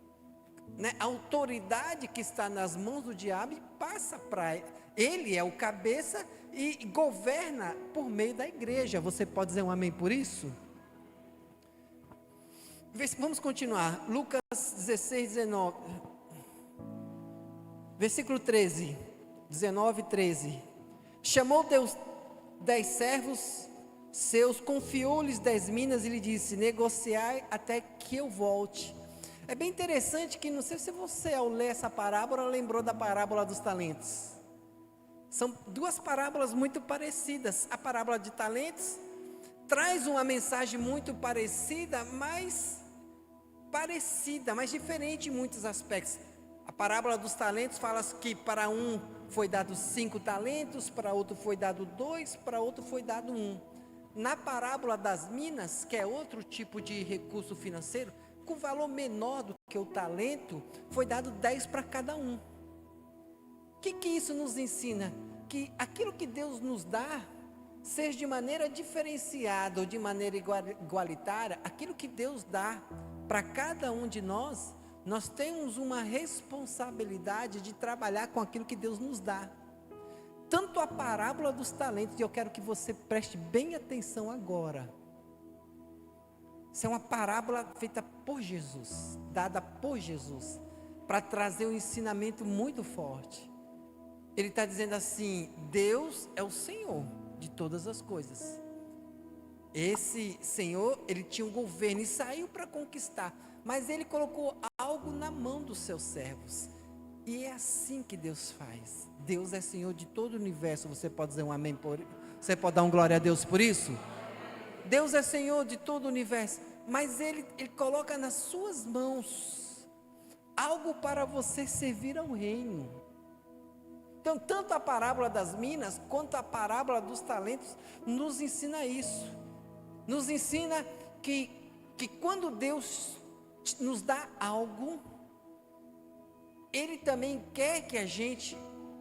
né, a autoridade que está nas mãos do diabo e passa para ele. Ele é o cabeça e governa por meio da igreja. Você pode dizer um amém por isso? Vamos continuar. Lucas 16, 19. Versículo 13. 19 e 13. Chamou Deus 10 servos seus, confiou-lhes 10 minas e lhe disse: negociai até que eu volte. É bem interessante que, não sei se você, ao ler essa parábola, lembrou da parábola dos talentos. São duas parábolas muito parecidas. A parábola de talentos traz uma mensagem muito parecida, mas diferente em muitos aspectos. A parábola dos talentos fala que para um foi dado 5 talentos, para outro foi dado 2, para outro foi dado 1. Na parábola das minas, que é outro tipo de recurso financeiro, com valor menor do que o talento, foi dado 10 para cada um. O que isso nos ensina? Que aquilo que Deus nos dá, seja de maneira diferenciada ou de maneira igualitária, aquilo que Deus dá para cada um de nós, nós temos uma responsabilidade de trabalhar com aquilo que Deus nos dá. Tanto a parábola dos talentos, e eu quero que você preste bem atenção agora. Isso é uma parábola feita por Jesus, dada por Jesus, para trazer um ensinamento muito forte. Ele está dizendo assim: Deus é o Senhor de todas as coisas. Esse Senhor, ele tinha um governo e saiu para conquistar, mas ele colocou algo na mão dos seus servos. E é assim que Deus faz. Deus é Senhor de todo o universo. Você pode dizer um amém por isso? Você pode dar um glória a Deus por isso? Deus é Senhor de todo o universo, mas ele coloca nas suas mãos algo para você servir ao reino. Então, tanto a parábola das minas quanto a parábola dos talentos nos ensina isso. Nos ensina que quando Deus nos dá algo, Ele também quer que a gente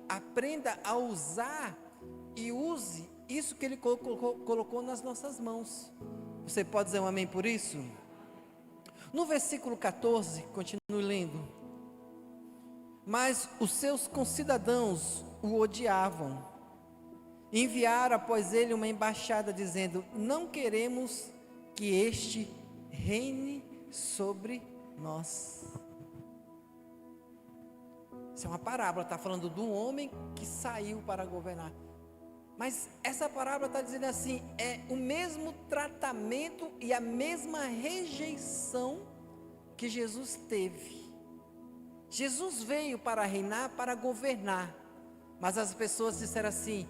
aprenda a usar e use isso que Ele colocou nas nossas mãos. Você pode dizer um amém por isso? No versículo 14, continue lendo. Mas os seus concidadãos o odiavam. Enviaram após ele uma embaixada dizendo: não queremos que este reine sobre nós. Isso é uma parábola, está falando de um homem que saiu para governar. Mas essa parábola está dizendo assim: é o mesmo tratamento e a mesma rejeição que Jesus teve. Jesus veio para reinar, para governar, mas as pessoas disseram assim: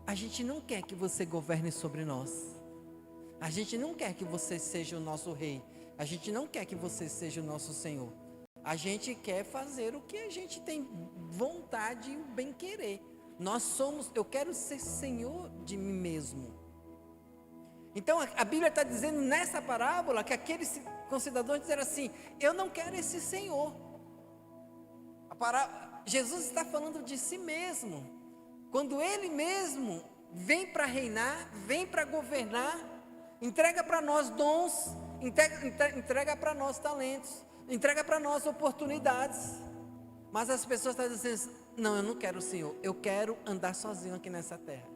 a gente não quer que você governe sobre nós, a gente não quer que você seja o nosso rei, a gente não quer que você seja o nosso Senhor, a gente quer fazer o que a gente tem vontade e bem querer. Eu quero ser Senhor de mim mesmo. Então a Bíblia está dizendo nessa parábola que aqueles concidadãos disseram assim: eu não quero esse Senhor. Jesus está falando de si mesmo. Quando Ele mesmo vem para reinar, vem para governar, entrega para nós dons, entrega para nós talentos, entrega para nós oportunidades. Mas as pessoas estão dizendo: não, eu não quero o Senhor, eu quero andar sozinho aqui nessa terra.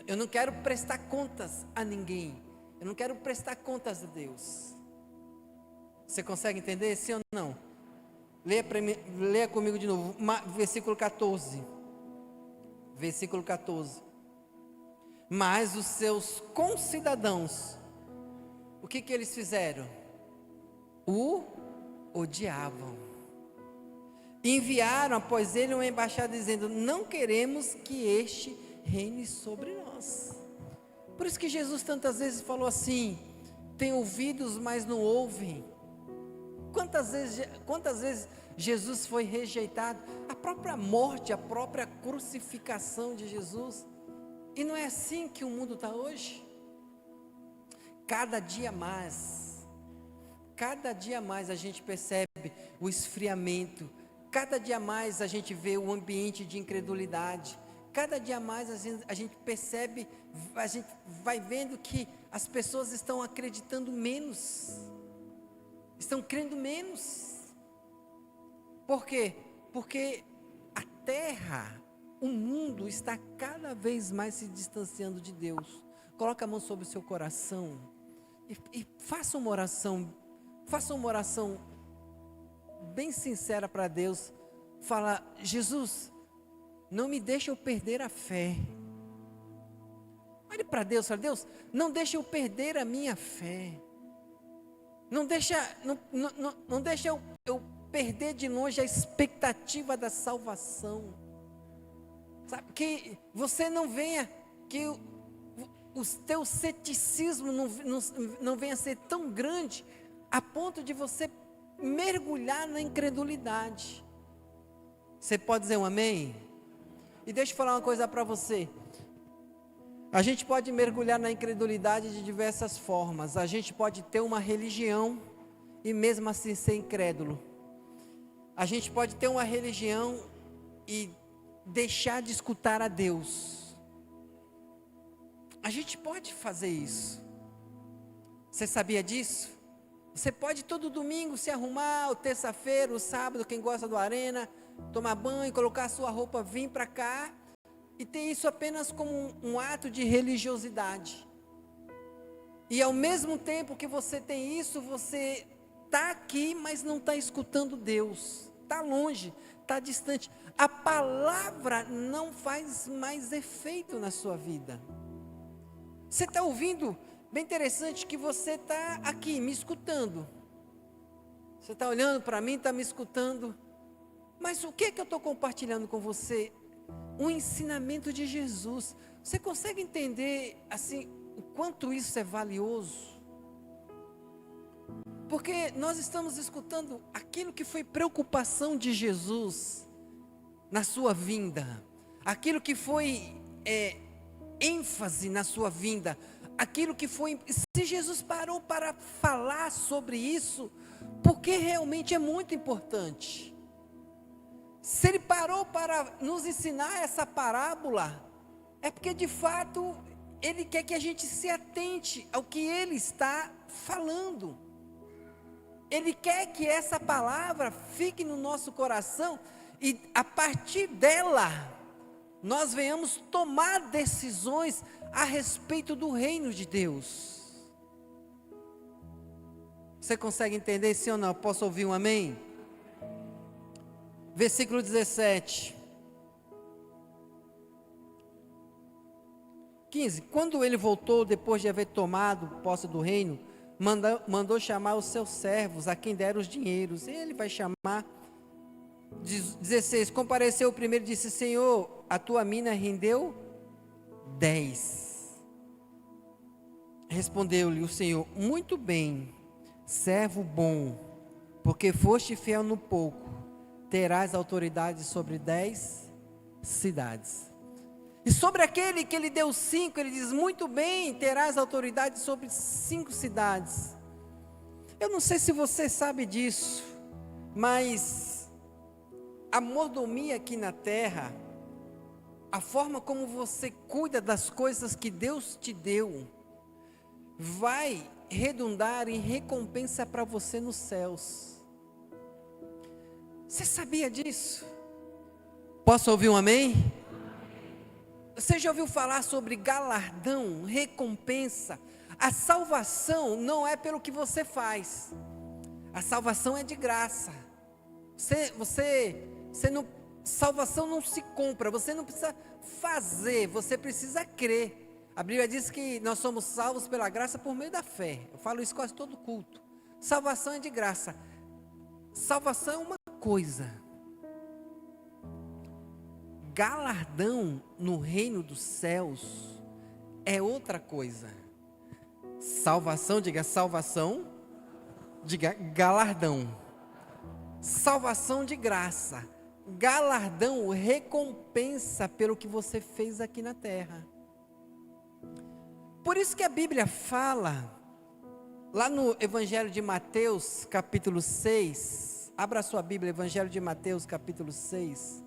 Eu não quero prestar contas a ninguém, eu não quero prestar contas a Deus. Você consegue entender, sim ou não? Leia comigo de novo, versículo 14. Versículo 14. Mas os seus concidadãos, o que eles fizeram? o odiavam. Enviaram após ele uma embaixada dizendo: não queremos que este reine sobre nós. Por isso que Jesus tantas vezes falou assim: tem ouvidos, mas não ouvem. Quantas vezes Jesus foi rejeitado? A própria morte, a própria crucificação de Jesus. E não é assim que o mundo está hoje? Cada dia mais a gente percebe o esfriamento, cada dia mais a gente vê o ambiente de incredulidade, cada dia mais a gente percebe, a gente vai vendo que as pessoas estão acreditando menos, estão crendo menos. Por quê? Porque a terra, o mundo está cada vez mais se distanciando de Deus. Coloca a mão sobre o seu coração e faça uma oração bem sincera para Deus. Fala: Jesus, não me deixa eu perder a fé. Olhe para Deus, fala: Deus, não deixa eu perder a minha fé. Não deixa eu perder de longe a expectativa da salvação. Sabe, que você não venha, que o teu ceticismo não venha a ser tão grande a ponto de você mergulhar na incredulidade. Você pode dizer um amém? E deixa eu falar uma coisa para você. A gente pode mergulhar na incredulidade de diversas formas. A gente pode ter uma religião e mesmo assim ser incrédulo. A gente pode ter uma religião e deixar de escutar a Deus. A gente pode fazer isso. Você sabia disso? Você pode todo domingo se arrumar, ou terça-feira, ou sábado, quem gosta do arena, tomar banho, colocar a sua roupa, vir para cá e ter isso apenas como um ato de religiosidade. E ao mesmo tempo que você tem isso, você está aqui, mas não está escutando Deus. Está longe, está distante. A palavra não faz mais efeito na sua vida. Você está ouvindo? Bem interessante que você está aqui me escutando. Você está olhando para mim, está me escutando. Mas o que é que eu estou compartilhando com você? Um ensinamento de Jesus. Você consegue entender assim o quanto isso é valioso? Porque nós estamos escutando aquilo que foi preocupação de Jesus na sua vinda, aquilo que foi ênfase na sua vinda, aquilo que foi. Se Jesus parou para falar sobre isso, porque realmente é muito importante. Se ele parou para nos ensinar essa parábola, é porque de fato ele quer que a gente se atente ao que ele está falando. Ele quer que essa palavra fique no nosso coração e a partir dela nós venhamos tomar decisões a respeito do reino de Deus. Você consegue entender, sim ou não? Posso ouvir um amém? Versículo 17. 15. Quando ele voltou, depois de haver tomado posse do reino, mandou chamar os seus servos, a quem deram os dinheiros. Ele vai chamar. 16. Compareceu o primeiro e disse: Senhor, a tua mina rendeu 10. Respondeu-lhe o Senhor: muito bem, servo bom, porque foste fiel no pouco, terás autoridade sobre 10 cidades. E sobre aquele que ele deu 5, ele diz: muito bem, terás autoridade sobre 5 cidades. Eu não sei se você sabe disso, mas a mordomia aqui na terra, a forma como você cuida das coisas que Deus te deu, vai redundar em recompensa para você nos céus. Você sabia disso? Posso ouvir um amém? Você já ouviu falar sobre galardão, recompensa? A salvação não é pelo que você faz. A salvação é de graça. Salvação não se compra. Você não precisa fazer, você precisa crer. A Bíblia diz que nós somos salvos pela graça por meio da fé. Eu falo isso quase todo culto. Salvação é de graça. Salvação é uma coisa. Galardão no reino dos céus é outra coisa. Salvação, diga salvação, diga galardão. Salvação de graça. Galardão, recompensa pelo que você fez aqui na terra. Por isso que a Bíblia fala, lá no Evangelho de Mateus, capítulo 6, abra a sua Bíblia, Evangelho de Mateus, capítulo 6.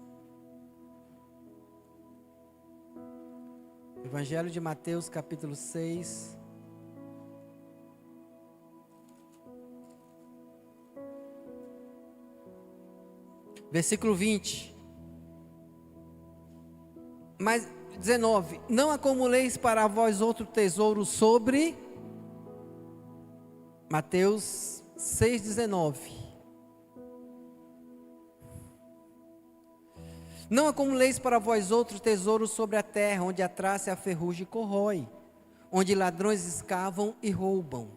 Evangelho de Mateus, capítulo 6. Versículo 20. Mas 19. Não acumuleis para vós outro tesouro sobre. Mateus 6,19. Não acumuleis para vós outro tesouro sobre a terra, onde a traça e a ferrugem corrói, onde ladrões escavam e roubam.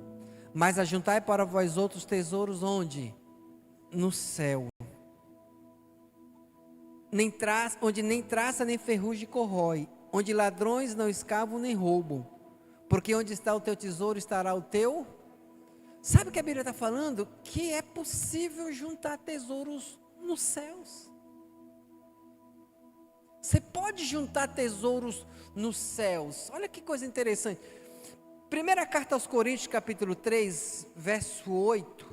Mas ajuntai para vós outros tesouros onde? No céu. Onde nem traça nem ferrugem corrói, onde ladrões não escavam nem roubam, porque onde está o teu tesouro estará o teu. Sabe o que a Bíblia está falando? Que é possível juntar tesouros nos céus. Você pode juntar tesouros nos céus. Olha que coisa interessante. Primeira carta aos Coríntios, capítulo 3, verso 8.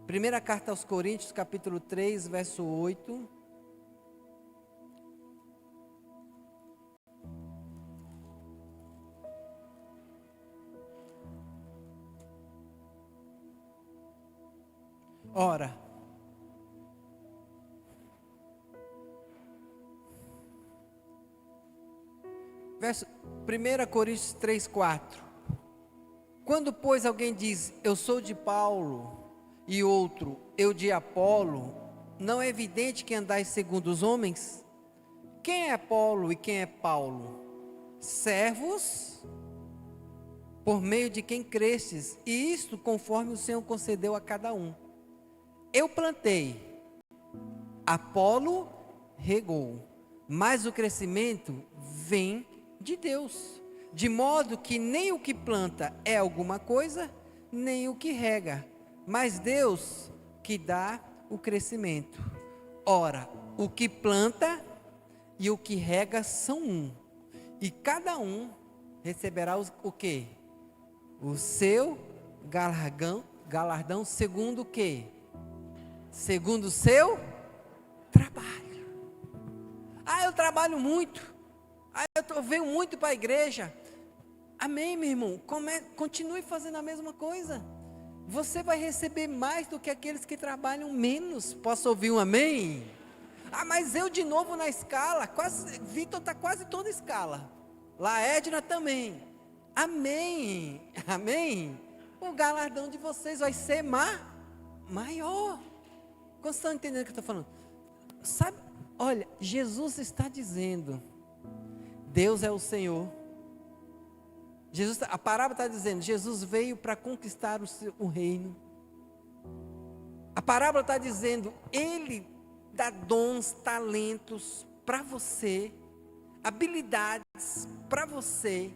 Primeira carta aos Coríntios, capítulo 3, verso 8. Ora, verso 1 Coríntios 3, 4. Quando, pois, alguém diz, eu sou de Paulo, e outro, eu de Apolo, não é evidente que andais segundo os homens? Quem é Apolo e quem é Paulo? Servos, por meio de quem crestes, e isto conforme o Senhor concedeu a cada um. Eu plantei, Apolo regou, mas o crescimento vem de Deus, de modo que nem o que planta é alguma coisa, nem o que rega, mas Deus que dá o crescimento. Ora, o que planta e o que rega são um, e cada um receberá o quê? O seu galardão segundo o quê? Segundo o seu trabalho. Eu trabalho muito. Eu venho muito para a igreja. Amém, meu irmão? Continue fazendo a mesma coisa. Você vai receber mais do que aqueles que trabalham menos. Posso ouvir um amém? Mas eu de novo na escala. Vitor está quase toda escala. Lá Edna também. Amém. Amém. O galardão de vocês vai ser maior. Vocês estão entendendo o que eu estou falando? Sabe, olha, Jesus está dizendo, Deus é o Senhor. A parábola está dizendo, Jesus veio para conquistar o reino. A parábola está dizendo, Ele dá dons, talentos para você, habilidades para você.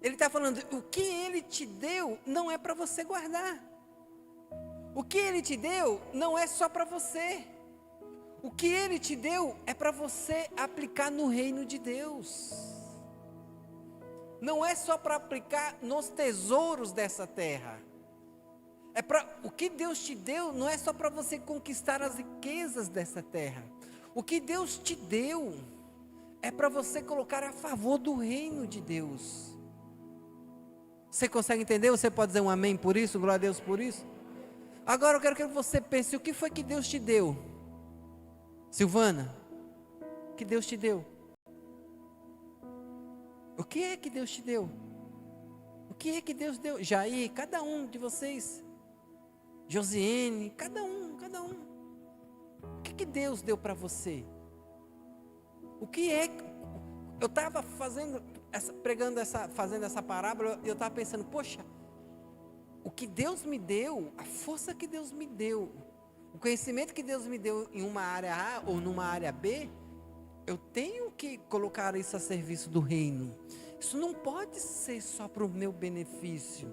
Ele está falando, o que Ele te deu não é para você guardar. O que Ele te deu não é só para você. O que Ele te deu é para você aplicar no reino de Deus. Não é só para aplicar nos tesouros dessa terra. O que Deus te deu não é só para você conquistar as riquezas dessa terra. O que Deus te deu é para você colocar a favor do reino de Deus. Você consegue entender? Você pode dizer um amém por isso? Glória a Deus por isso? Agora eu quero que você pense, o que foi que Deus te deu? Silvana, o que Deus te deu? O que é que Deus te deu? O que é que Deus deu? Jair, cada um de vocês. Josiane, cada um. O que Deus deu para você? O que é? Eu estava fazendo essa parábola, eu estava pensando, poxa, o que Deus me deu, a força que Deus me deu, o conhecimento que Deus me deu em uma área A ou numa área B, eu tenho que colocar isso a serviço do reino. Isso não pode ser só para o meu benefício.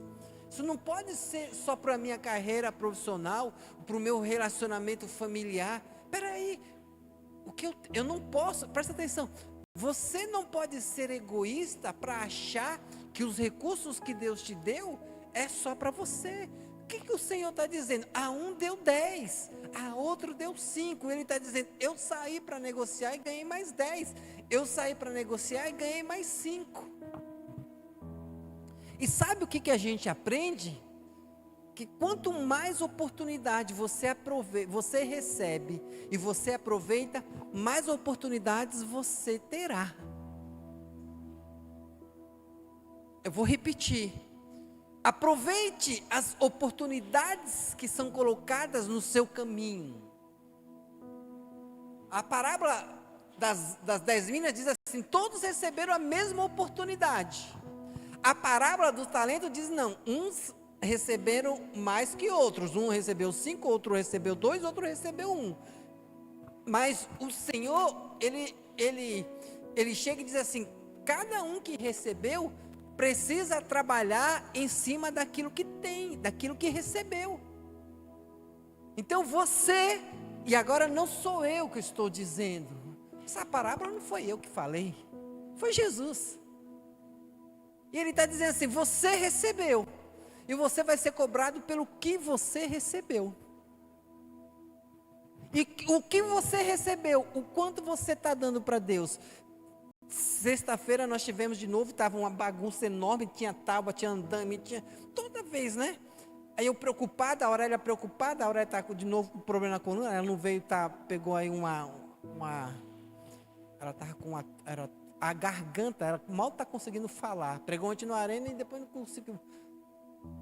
Isso não pode ser só para a minha carreira profissional, para o meu relacionamento familiar. Espera aí, eu não posso, presta atenção, você não pode ser egoísta para achar que os recursos que Deus te deu é só para você. O que o Senhor está dizendo? A um deu 10, a outro deu 5. Ele está dizendo, eu saí para negociar e ganhei mais 10. Eu saí para negociar e ganhei mais 5. E sabe o que a gente aprende? Que quanto mais oportunidade você recebe e você aproveita, mais oportunidades você terá. Eu vou repetir. Aproveite as oportunidades que são colocadas no seu caminho. A parábola das 10 minas diz assim: todos receberam a mesma oportunidade. A parábola do talento diz não, uns receberam mais que outros. Um recebeu 5, outro recebeu 2, outro recebeu 1. Mas o Senhor, ele chega e diz assim: cada um que recebeu precisa trabalhar em cima daquilo que tem, daquilo que recebeu. Então você, e agora não sou eu que estou dizendo, essa parábola não foi eu que falei, foi Jesus. E ele está dizendo assim: você recebeu, e você vai ser cobrado pelo que você recebeu. E o que você recebeu, o quanto você está dando para Deus. Sexta-feira nós tivemos de novo, estava uma bagunça enorme, tinha tábua, tinha andame, tinha toda vez, né? Aí eu preocupada, a Aurélia preocupada, a Aurélia está de novo com problema na coluna, ela não veio, pegou aí ela estava com a garganta, ela mal está conseguindo falar, pregou ontem no arena e depois não conseguiu,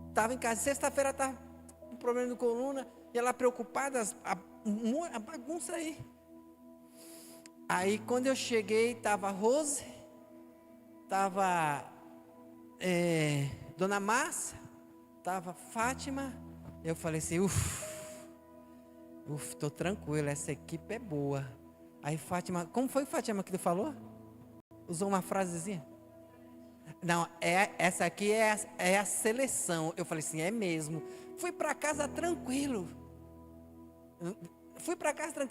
estava em casa, sexta-feira estava com problema na coluna, e ela preocupada, a bagunça aí. Aí quando eu cheguei, estava a Rose, estava Dona Márcia, estava Fátima. Eu falei assim, estou tranquilo, essa equipe é boa. Aí Fátima, como foi Fátima que tu falou? Usou uma frasezinha? Não, essa aqui é a seleção. Eu falei assim, é mesmo. Fui para casa tranquilo.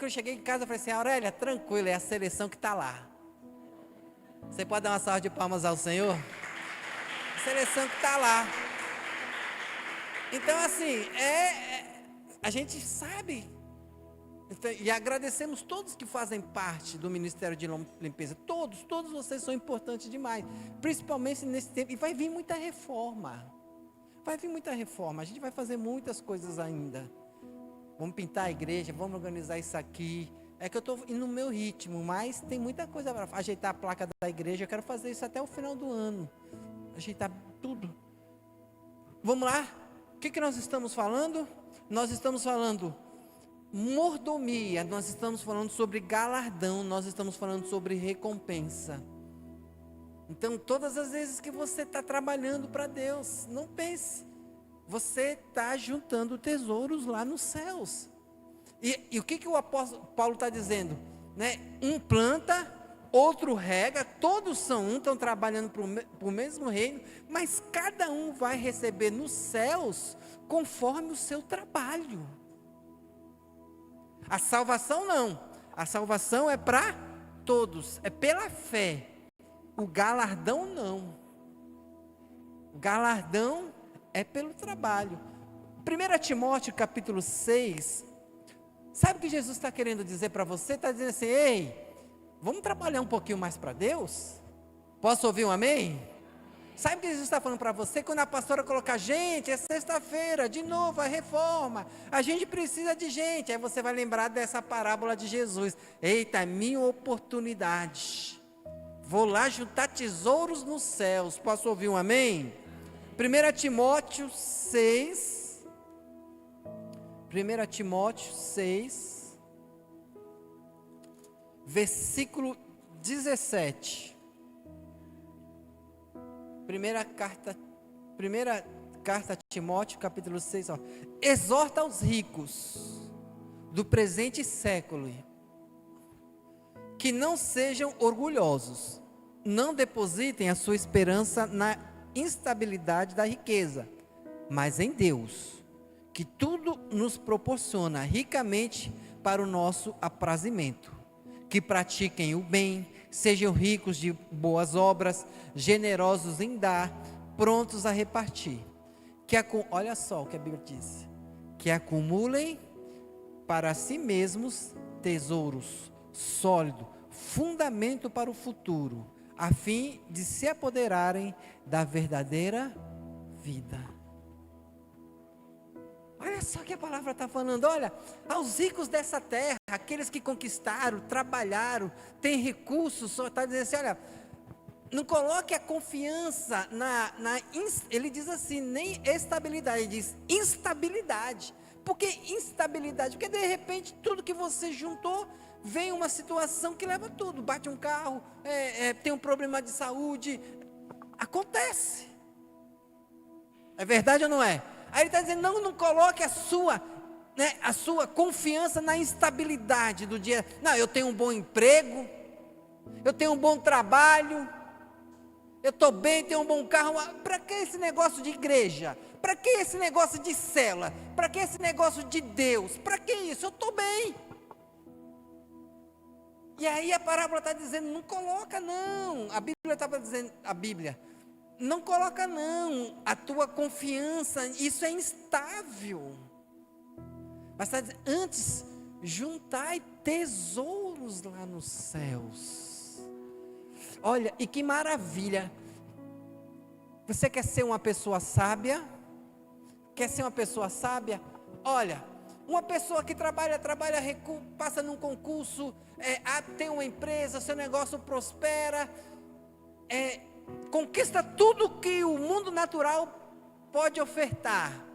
Cheguei em casa e falei assim: Aurélia, tranquilo, é a seleção que está lá. Você pode dar uma salva de palmas ao Senhor? A seleção que está lá. Então assim, a gente sabe. Então, e agradecemos todos que fazem parte do Ministério de Limpeza. Todos vocês são importantes demais. Principalmente nesse tempo. E vai vir muita reforma. A gente vai fazer muitas coisas ainda. Vamos pintar a igreja, vamos organizar isso aqui. É que eu estou indo no meu ritmo, mas tem muita coisa para ajeitar a placa da igreja. Eu quero fazer isso até o final do ano. Ajeitar tudo. Vamos lá? O que nós estamos falando? Nós estamos falando mordomia, nós estamos falando sobre galardão, nós estamos falando sobre recompensa. Então, todas as vezes que você está trabalhando para Deus, não pense. Você está juntando tesouros lá nos céus. E o que o apóstolo Paulo está dizendo? Né? Um planta, outro rega, todos são um, estão trabalhando para o mesmo reino, mas cada um vai receber nos céus conforme o seu trabalho. A salvação não. A salvação é para todos, é pela fé. O galardão não. O galardão é pelo trabalho. 1 Timóteo capítulo 6, sabe o que Jesus está querendo dizer para você? Está dizendo assim: ei, vamos trabalhar um pouquinho mais para Deus? Posso ouvir um amém? Sabe o que Jesus está falando para você? Quando a pastora colocar, gente, é sexta-feira, de novo, a reforma, a gente precisa de gente. Aí você vai lembrar dessa parábola de Jesus. Eita, é minha oportunidade. Vou lá juntar tesouros nos céus. Posso ouvir um amém? 1 Timóteo 6, versículo 17. Primeira carta a Timóteo, capítulo 6, ó. Exorta aos ricos do presente século que não sejam orgulhosos, não depositem a sua esperança na instabilidade da riqueza, mas em Deus, que tudo nos proporciona ricamente para o nosso aprazimento. Que pratiquem o bem, sejam ricos de boas obras, generosos em dar, prontos a repartir. Olha só o que a Bíblia diz: que acumulem para si mesmos tesouros sólidos, fundamento para o futuro, a fim de se apoderarem da verdadeira vida. Olha só que a palavra está falando. Olha, aos ricos dessa terra, aqueles que conquistaram, trabalharam, têm recursos, está dizendo assim, olha, não coloque a confiança ele diz assim, nem estabilidade, ele diz instabilidade. Por que instabilidade? Porque de repente tudo que você juntou, vem uma situação que leva tudo, bate um carro, tem um problema de saúde, acontece. É verdade ou não é? Aí ele está dizendo, não coloque a sua confiança na instabilidade do dia. Não, eu tenho um bom emprego, eu tenho um bom trabalho, eu estou bem, tenho um bom carro. Para que esse negócio de igreja? Para que esse negócio de célula? Para que esse negócio de Deus? Para que isso? Eu estou bem. E aí a parábola está dizendo, não coloca não. A Bíblia estava dizendo, não coloca não, a tua confiança, isso é instável. Mas está dizendo, antes, juntai tesouros lá nos céus. Olha, e que maravilha. Você quer ser uma pessoa sábia? Quer ser uma pessoa sábia? Olha, uma pessoa que trabalha, passa num concurso, tem uma empresa, seu negócio prospera, conquista tudo que o mundo natural pode ofertar.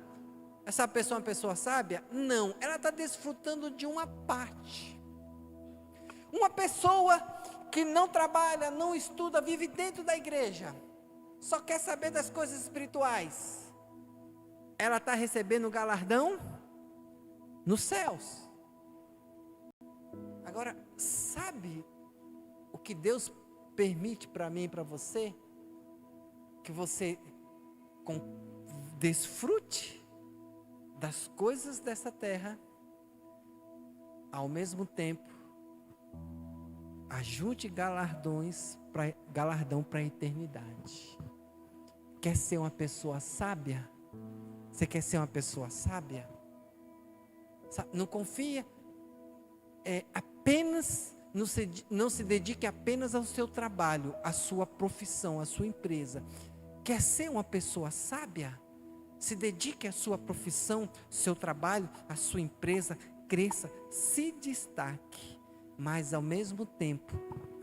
Essa pessoa é uma pessoa sábia? Não, ela está desfrutando de uma parte. Uma pessoa que não trabalha, não estuda, vive dentro da igreja, só quer saber das coisas espirituais, ela está recebendo o galardão nos céus. Agora, sabe o que Deus permite para mim e para você? Que você desfrute das coisas dessa terra, ao mesmo tempo ajunte galardão para a eternidade. Quer ser uma pessoa sábia? Você quer ser uma pessoa sábia? Não confia apenas, não se dedique apenas ao seu trabalho, à sua profissão, à sua empresa. Quer ser uma pessoa sábia? Se dedique à sua profissão, seu trabalho, à sua empresa, cresça, se destaque, mas ao mesmo tempo,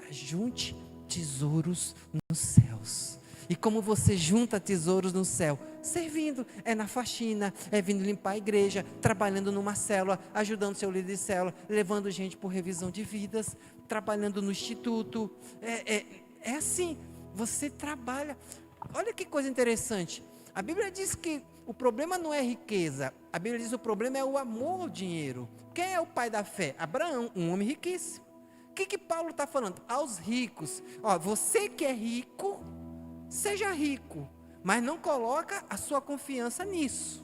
ajunte tesouros nos céus. E como você junta tesouros no céu? Servindo, na faxina, vindo limpar a igreja, trabalhando numa célula, ajudando seu líder de célula, levando gente por revisão de vidas, trabalhando no instituto. É assim, você trabalha. Olha que coisa interessante. A Bíblia diz que o problema não é riqueza. A Bíblia diz que o problema é o amor ao dinheiro. Quem é o pai da fé? Abraão, um homem riquíssimo. O que Paulo está falando? Aos ricos. Você que é rico, seja rico, mas não coloca a sua confiança nisso.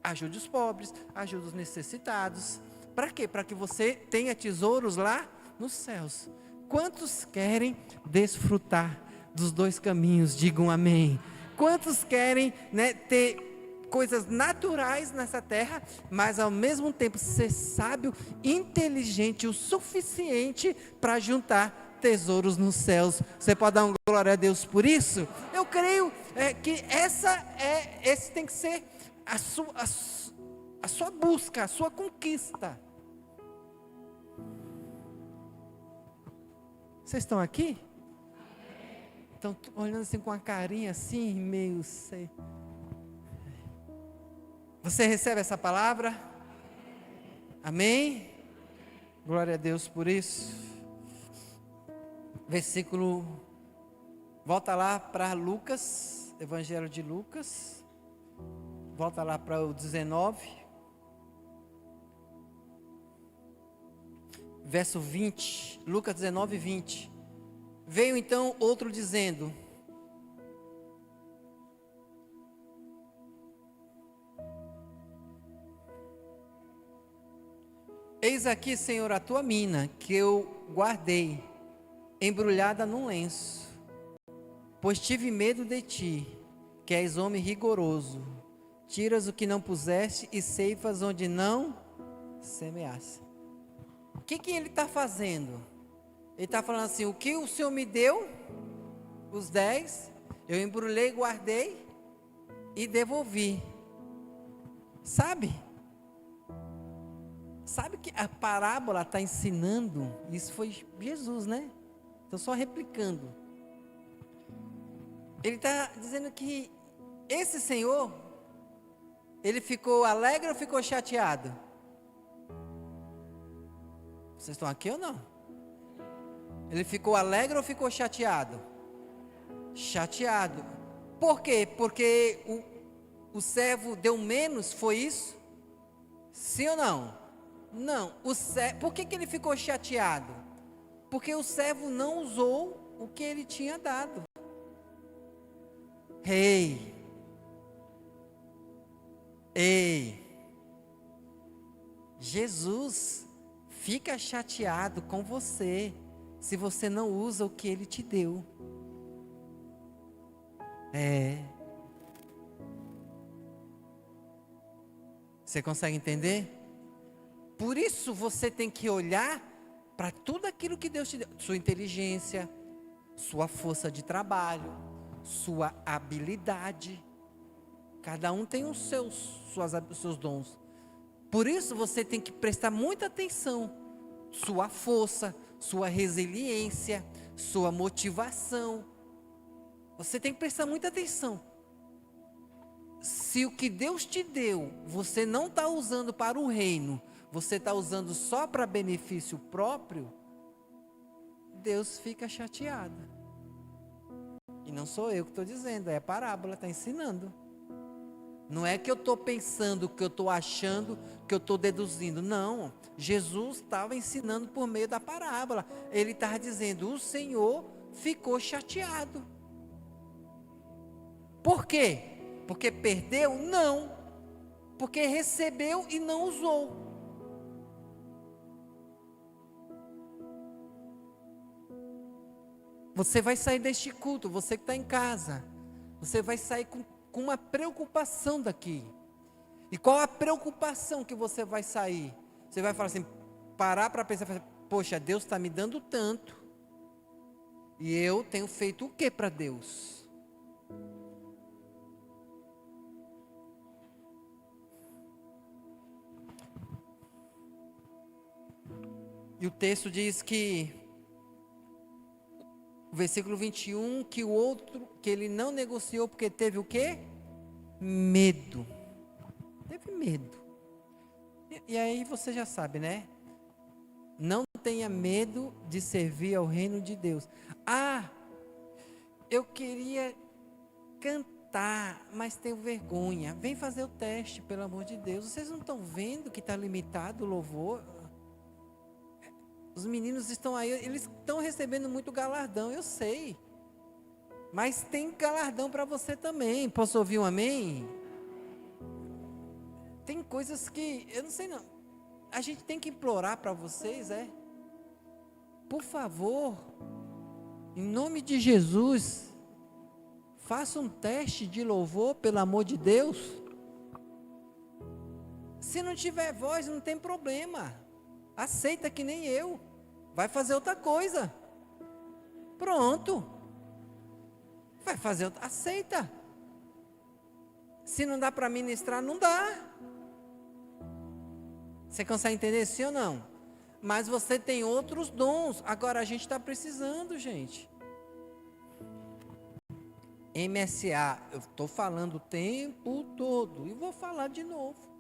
Ajude os pobres, ajude os necessitados. Para quê? Para que você tenha tesouros lá nos céus. Quantos querem desfrutar dos dois caminhos? Digam amém. Quantos querem ter coisas naturais nessa terra, mas ao mesmo tempo ser sábio, inteligente o suficiente para juntar tesouros nos céus? Você pode dar uma glória a Deus por isso? Eu creio que esse tem que ser a sua busca, a sua conquista. Vocês estão aqui? Estão olhando assim com a carinha assim, meio sei. Você recebe essa palavra? Amém? Glória a Deus por isso. Versículo, volta lá para Lucas, Evangelho de Lucas, Volta lá para o 19. Verso 20. Lucas 19, 20. Veio então outro dizendo: eis aqui, Senhor, a tua mina, que eu guardei, embrulhada num lenço, pois tive medo de ti, que és homem rigoroso, tiras o que não puseste e ceifas onde não semeaste. O que ele está fazendo? Ele está falando assim: o que o Senhor me deu, os 10, eu embrulhei, guardei e devolvi. Sabe que a parábola está ensinando? Isso foi Jesus, né? Estou só replicando. Ele está dizendo que esse Senhor, ele ficou alegre ou ficou chateado? Vocês estão aqui ou não? Ele ficou alegre ou ficou chateado? Chateado. Por quê? Porque o servo deu menos, foi isso? Sim ou não? Não. Por que ele ficou chateado? Porque o servo não usou o que ele tinha dado. Ei! Jesus fica chateado com você se você não usa o que ele te deu. Você consegue entender? Por isso você tem que olhar para tudo aquilo que Deus te deu. Sua inteligência, sua força de trabalho, sua habilidade. Cada um tem os seus dons. Por isso você tem que prestar muita atenção. Sua força, sua resiliência, sua motivação. Você tem que prestar muita atenção. Se o que Deus te deu, você não está usando para o reino, você está usando só para benefício próprio, Deus fica chateado. E não sou eu que estou dizendo, é a parábola, está ensinando. Não é que eu estou pensando, que eu estou achando, que eu estou deduzindo. Não, Jesus estava ensinando por meio da parábola. Ele estava dizendo, o Senhor ficou chateado. Por quê? Porque perdeu? Não. Porque recebeu e não usou. Você vai sair deste culto, você que está em casa, você vai sair com uma preocupação daqui. E qual a preocupação que você vai sair? Você vai falar assim, parar para pensar, poxa, Deus está me dando tanto, e eu tenho feito o que para Deus? E o texto diz que, o versículo 21, que o outro, que ele não negociou porque teve o quê? Medo. Teve medo. E aí você já sabe, né? Não tenha medo de servir ao reino de Deus. Ah, eu queria cantar, mas tenho vergonha. Vem fazer o teste, pelo amor de Deus. Vocês não estão vendo que está limitado o louvor? Os meninos estão aí, eles estão recebendo muito galardão, eu sei. Mas tem galardão para você também. Posso ouvir um amém? Tem coisas que, eu não sei não. A gente tem que implorar para vocês, por favor, em nome de Jesus, faça um teste de louvor, pelo amor de Deus. Se não tiver voz, não tem problema. Aceita que nem eu. Vai fazer outra coisa. Pronto. Vai fazer outra. Aceita. Se não dá para ministrar, não dá. Você consegue entender sim ou não? Mas você tem outros dons. Agora a gente está precisando, gente. MSA, eu estou falando o tempo todo. E vou falar de novo.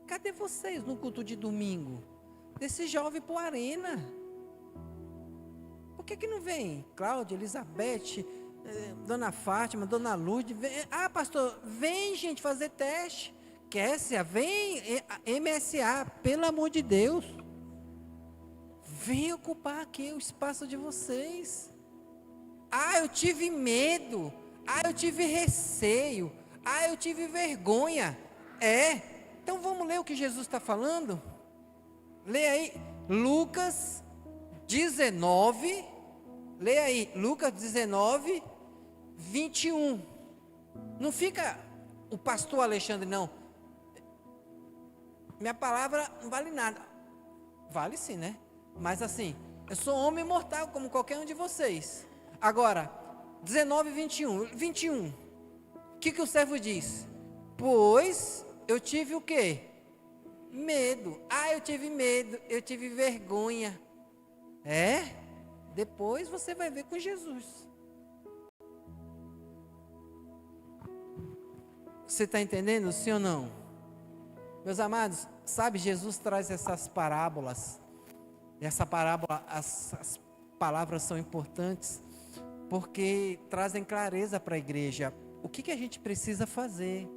Cadê vocês no culto de domingo? Desse jovem para a arena. Por que não vem? Cláudia, Elizabeth, Dona Fátima, Dona Lourdes, pastor, vem gente fazer teste. Kessia, vem, MSA, pelo amor de Deus. Vem ocupar aqui o espaço de vocês. Eu tive medo. Eu tive receio. Eu tive vergonha. Então vamos ler o que Jesus está falando? Leia aí, Lucas 19. Leia aí, Lucas 19, 21. Não fica o pastor Alexandre, não. Minha palavra não vale nada. Vale sim, né? Mas assim, eu sou homem mortal como qualquer um de vocês. Agora, 19, 21. 21. O que o servo diz? Pois eu tive o quê? Medo. Eu tive medo. Eu tive vergonha. Depois você vai ver com Jesus. Você está entendendo, sim ou não? Meus amados, sabe, Jesus traz essas parábolas. Essa parábola, as palavras são importantes, porque trazem clareza para a igreja. O que a gente precisa fazer?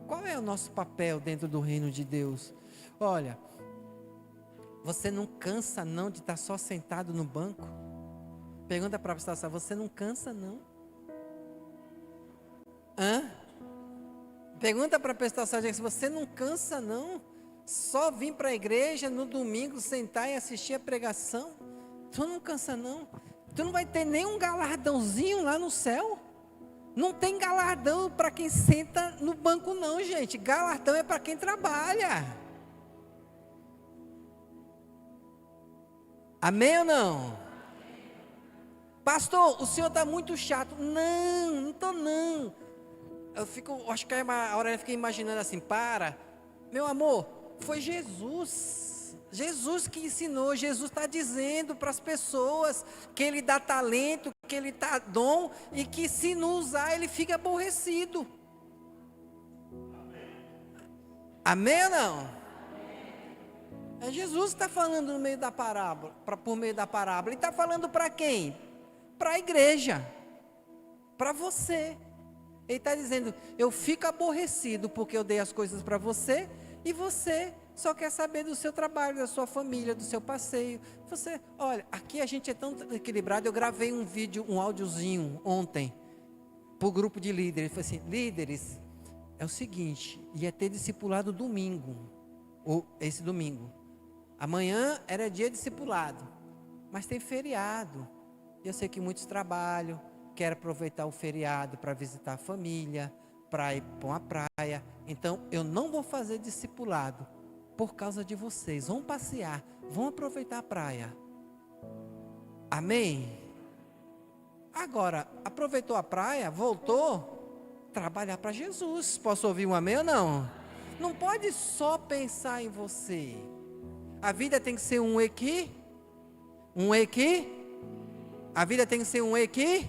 Qual é o nosso papel dentro do reino de Deus? Olha, você não cansa não de estar só sentado no banco? Pergunta para a pessoa, você não cansa não? Pergunta para a pessoa, você não cansa não? Só vir para a igreja no domingo, sentar e assistir a pregação? Tu não cansa não? Tu não vai ter nenhum galardãozinho lá no céu? Não tem galardão para quem senta no banco não, gente. Galardão é para quem trabalha. Amém ou não? Pastor, o senhor está muito chato. Não estou não. Acho que a Aurélia fica imaginando assim, meu amor, foi Jesus. Jesus que ensinou, Jesus está dizendo para as pessoas que Ele dá talento, que Ele dá dom e que se não usar Ele fica aborrecido. Amém ou não? Jesus está falando no meio da parábola, por meio da parábola. Ele está falando para quem? Para a igreja, para você. Ele está dizendo, eu fico aborrecido porque eu dei as coisas para você e você só quer saber do seu trabalho, da sua família, do seu passeio. Olha, aqui a gente é tão equilibrado. Eu gravei um vídeo, um áudiozinho ontem para o grupo de líderes. Falei assim, líderes, é o seguinte, ia ter discipulado domingo, ou esse domingo. Amanhã era dia de discipulado, mas tem feriado. Eu sei que muitos trabalham, querem aproveitar o feriado para visitar a família, para ir para uma praia. Então, eu não vou fazer discipulado por causa de vocês. Vão passear, vão aproveitar a praia. Amém? Agora, aproveitou a praia, voltou, trabalhar para Jesus. Posso ouvir um amém ou não? Não pode só pensar em você. A vida tem que ser um equi. A vida tem que ser um equi.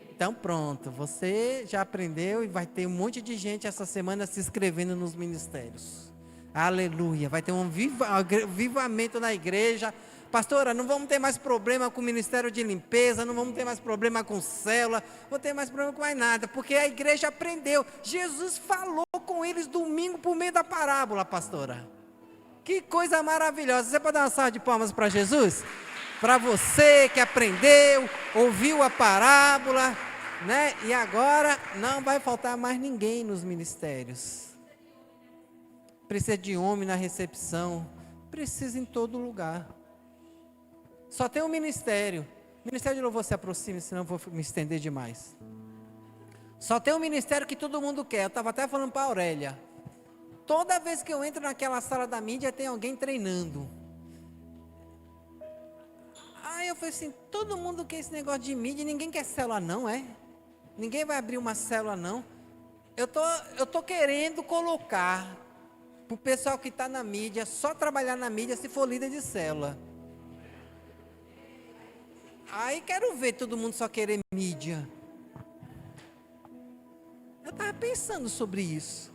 Então pronto, você já aprendeu e vai ter um monte de gente essa semana se inscrevendo nos ministérios. Aleluia, vai ter um avivamento na igreja. Pastora, não vamos ter mais problema com o ministério de limpeza, não vamos ter mais problema com célula, não vou ter mais problema com mais nada, porque a igreja aprendeu. Jesus falou com eles domingo por meio da parábola, pastora. Que coisa maravilhosa. Você pode dar uma salva de palmas para Jesus? Para você que aprendeu, ouviu a parábola, né? E agora não vai faltar mais ninguém nos ministérios. Precisa de homem na recepção, precisa em todo lugar. Só tem um ministério. O ministério de louvor se aproxime, senão eu vou me estender demais. Só tem um ministério que todo mundo quer. Eu estava até falando para a Aurélia. Toda vez que eu entro naquela sala da mídia, tem alguém treinando. Aí eu falei assim, todo mundo quer esse negócio de mídia, ninguém quer célula não, é? Ninguém vai abrir uma célula não. Eu tô querendo colocar para o pessoal que está na mídia, só trabalhar na mídia se for líder de célula. Aí quero ver todo mundo só querer mídia. Eu estava pensando sobre isso.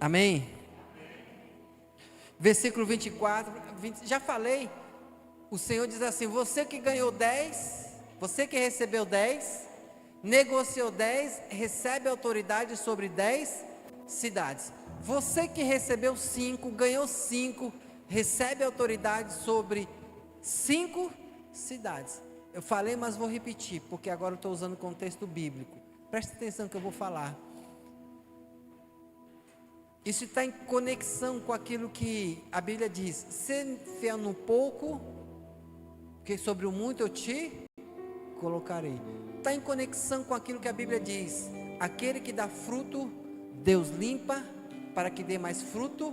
Amém? versículo 24, já falei. O Senhor diz assim: você que ganhou 10, você que recebeu 10, negociou 10, recebe autoridade sobre 10 cidades. Você que recebeu 5, ganhou 5, recebe autoridade sobre 5 cidades. Eu falei, mas vou repetir, porque agora eu estou usando o contexto bíblico. Presta atenção que eu vou falar. Isso está em conexão com aquilo que a Bíblia diz: ser fiel no pouco, porque sobre o muito eu te colocarei. Está em conexão com aquilo que a Bíblia diz: aquele que dá fruto, Deus limpa, para que dê mais fruto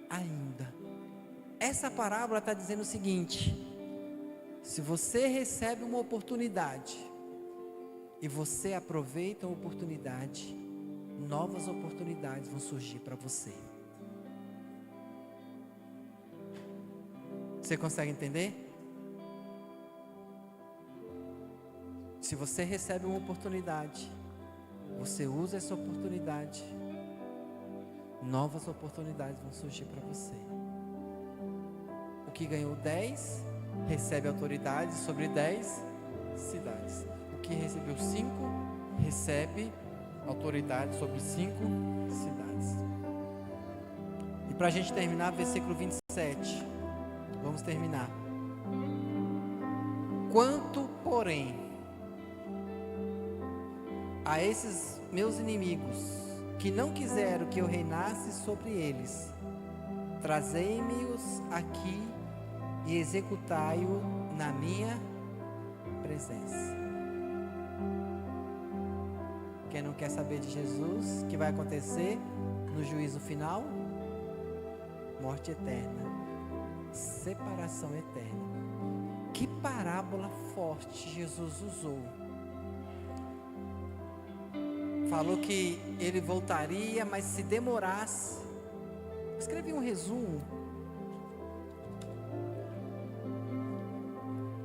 ainda. Essa parábola está dizendo o seguinte: se você recebe uma oportunidade e você aproveita a oportunidade, novas oportunidades vão surgir para você. Você consegue entender? Se você recebe uma oportunidade, você usa essa oportunidade, novas oportunidades vão surgir para você. O que ganhou 10, recebe autoridade sobre 10 cidades. O que recebeu 5, recebe autoridade sobre 5 cidades. E para a gente terminar, versículo 27. Vamos terminar. Quanto, porém, a esses meus inimigos, que não quiseram que eu reinasse sobre eles, trazei-me-os aqui e executai-o na minha presença. Quem não quer saber de Jesus, o que vai acontecer no juízo final? Morte eterna, separação eterna. Que parábola forte Jesus usou. Falou que ele voltaria, mas se demorasse. Escrevi um resumo.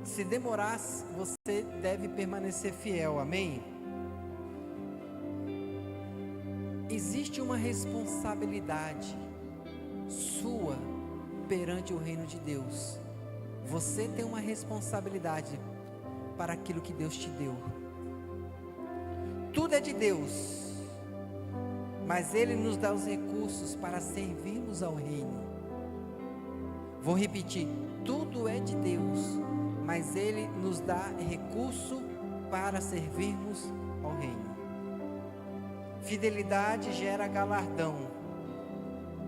Se demorasse, você deve permanecer fiel, amém? Existe uma responsabilidade sua perante o reino de Deus. Você tem uma responsabilidade para aquilo que Deus te deu. Tudo é de Deus, mas Ele nos dá os recursos para servirmos ao reino. Vou repetir: tudo é de Deus, mas Ele nos dá recurso para servirmos ao reino. Fidelidade gera galardão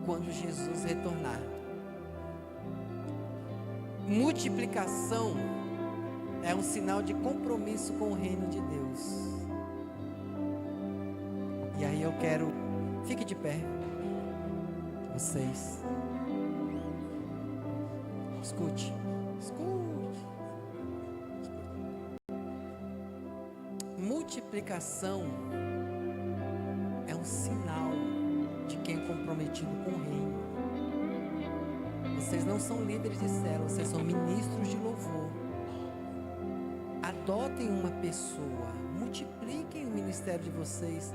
quando Jesus retornar. Multiplicação é um sinal de compromisso com o reino de Deus. E aí eu quero, fique de pé, vocês, escute. Multiplicação é um sinal de quem é comprometido com o reino. Vocês não são líderes de célula, vocês são ministros de louvor. Adotem uma pessoa, multipliquem o ministério de vocês.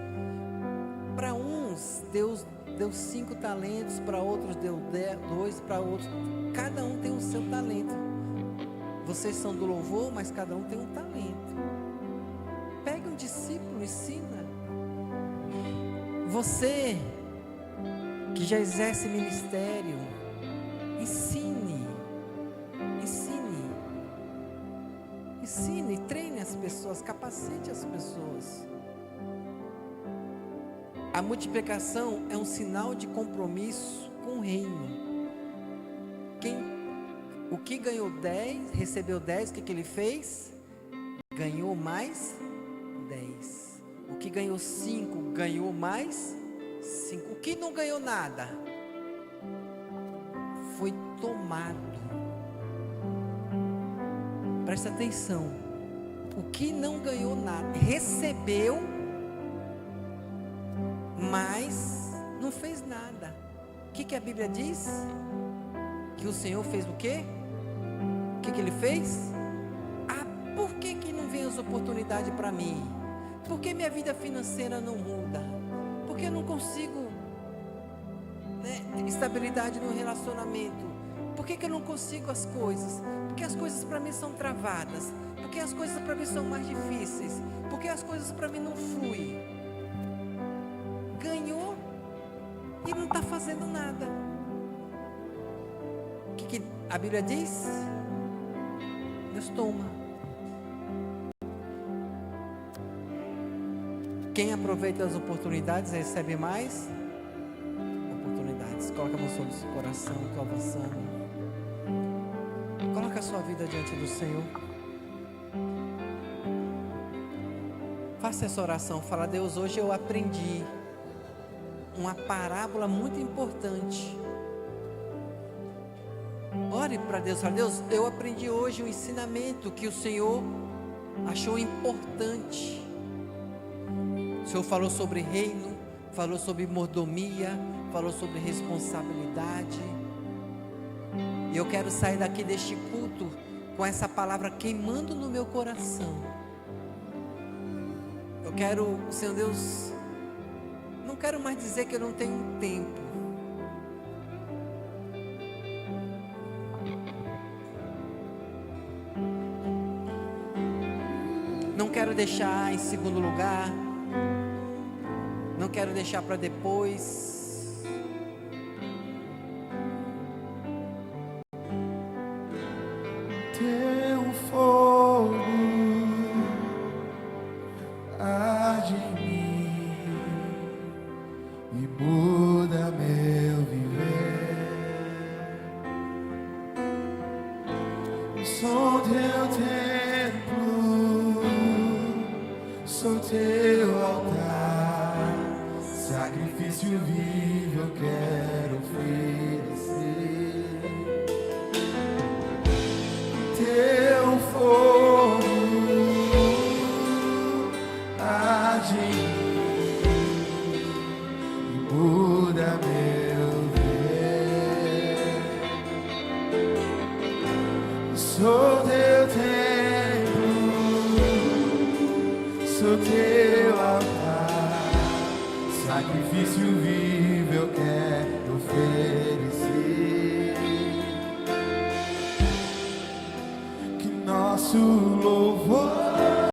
Para uns Deus deu 5 talentos, para outros deu 2, para outros, cada um tem o seu talento. Vocês são do louvor, mas cada um tem um talento. Pega um discípulo, ensina. Você que já exerce ministério, ensine, treine as pessoas, capacite as pessoas. A multiplicação é um sinal de compromisso com o reino. O que ganhou 10, recebeu 10, o que ele fez? Ganhou mais 10. O que ganhou 5, ganhou mais 5. O que não ganhou nada, foi tomado. Presta atenção. O que não ganhou nada, recebeu, mas não fez nada. O que a Bíblia diz? Que o Senhor fez o quê? O que ele fez? Por que não vem as oportunidades para mim? Por que minha vida financeira não muda? Por que eu não consigo, estabilidade no relacionamento? Por que eu não consigo as coisas? Porque as coisas para mim são travadas. Porque as coisas para mim são mais difíceis. Porque as coisas para mim não fluem. Ganhou e não está fazendo nada. O que a Bíblia diz? Deus toma. Quem aproveita as oportunidades recebe mais oportunidades. Coloca a mão sobre o seu coração, estou avançando. Coloca a sua vida diante do Senhor. Faça essa oração. Fala: Deus, hoje eu aprendi uma parábola muito importante. Ore para Deus. Fala: Deus, eu aprendi hoje um ensinamento que o Senhor achou importante. O Senhor falou sobre reino, falou sobre mordomia, falou sobre responsabilidade. E eu quero sair daqui deste culto com essa palavra queimando no meu coração. Eu quero, Senhor Deus, não quero mais dizer que eu não tenho tempo. Não quero deixar em segundo lugar. Não quero deixar para depois. Teu fogo arde em mim e muda meu viver. Sou teu templo, sou teu altar, sacrifício vivo eu quero oferecer. Teu fogo arde em mim e muda meu viver. Sou teu templo, sou teu altar, sacrifício vivo eu quero oferecer. Nosso louvor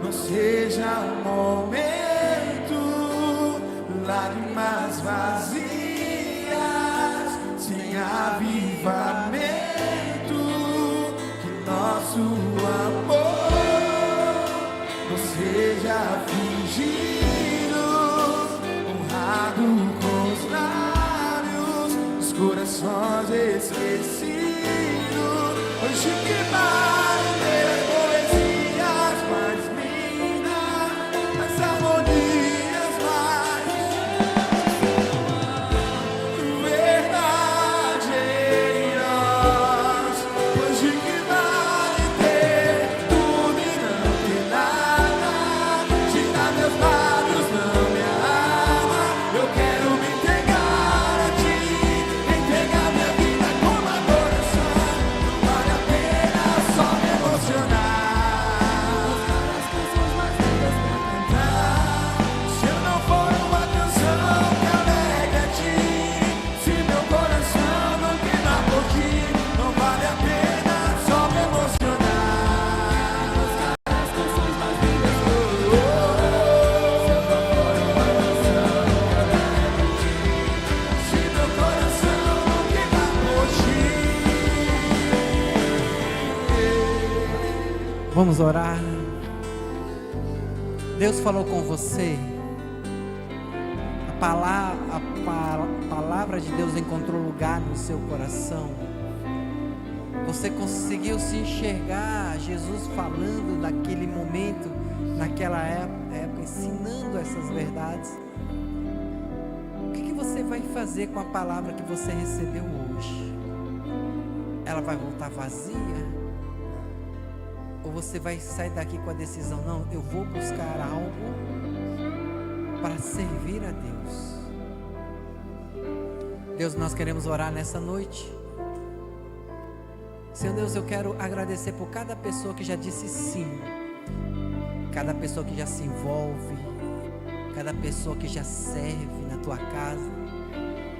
não seja um momento, lágrimas vazias, sem avivamento. Que nosso amor não seja fingido, honrado com os lábios, os corações esquecidos. Hoje que vale poesias mais lindas, as harmonias mais verdadeiras. Hoje que vale ter tudo e não ter nada, te dar meus lábios, não minha alma. Eu quero me entregar a ti, entregar minha vida como adoração. Vale a pena só me emocionar. As canções mais lindas pra cantar. Se eu não for uma canção que alegre a ti, se meu coração não queimar por ti, não vale a pena só me emocionar. As canções mais lindas pra cantar. Se meu coração não queimar por ti. Vamos orar. Deus falou com você. A palavra de Deus encontrou lugar no seu coração. Você conseguiu se enxergar Jesus falando naquele momento, naquela época, ensinando essas verdades. O que você vai fazer com a palavra que você recebeu hoje? Ela vai voltar vazia? Ou você vai sair daqui com a decisão: não, eu vou buscar algo para servir a Deus. Deus, nós queremos orar nessa noite. Senhor Deus, eu quero agradecer por cada pessoa que já disse sim, cada pessoa que já se envolve, cada pessoa que já serve na tua casa,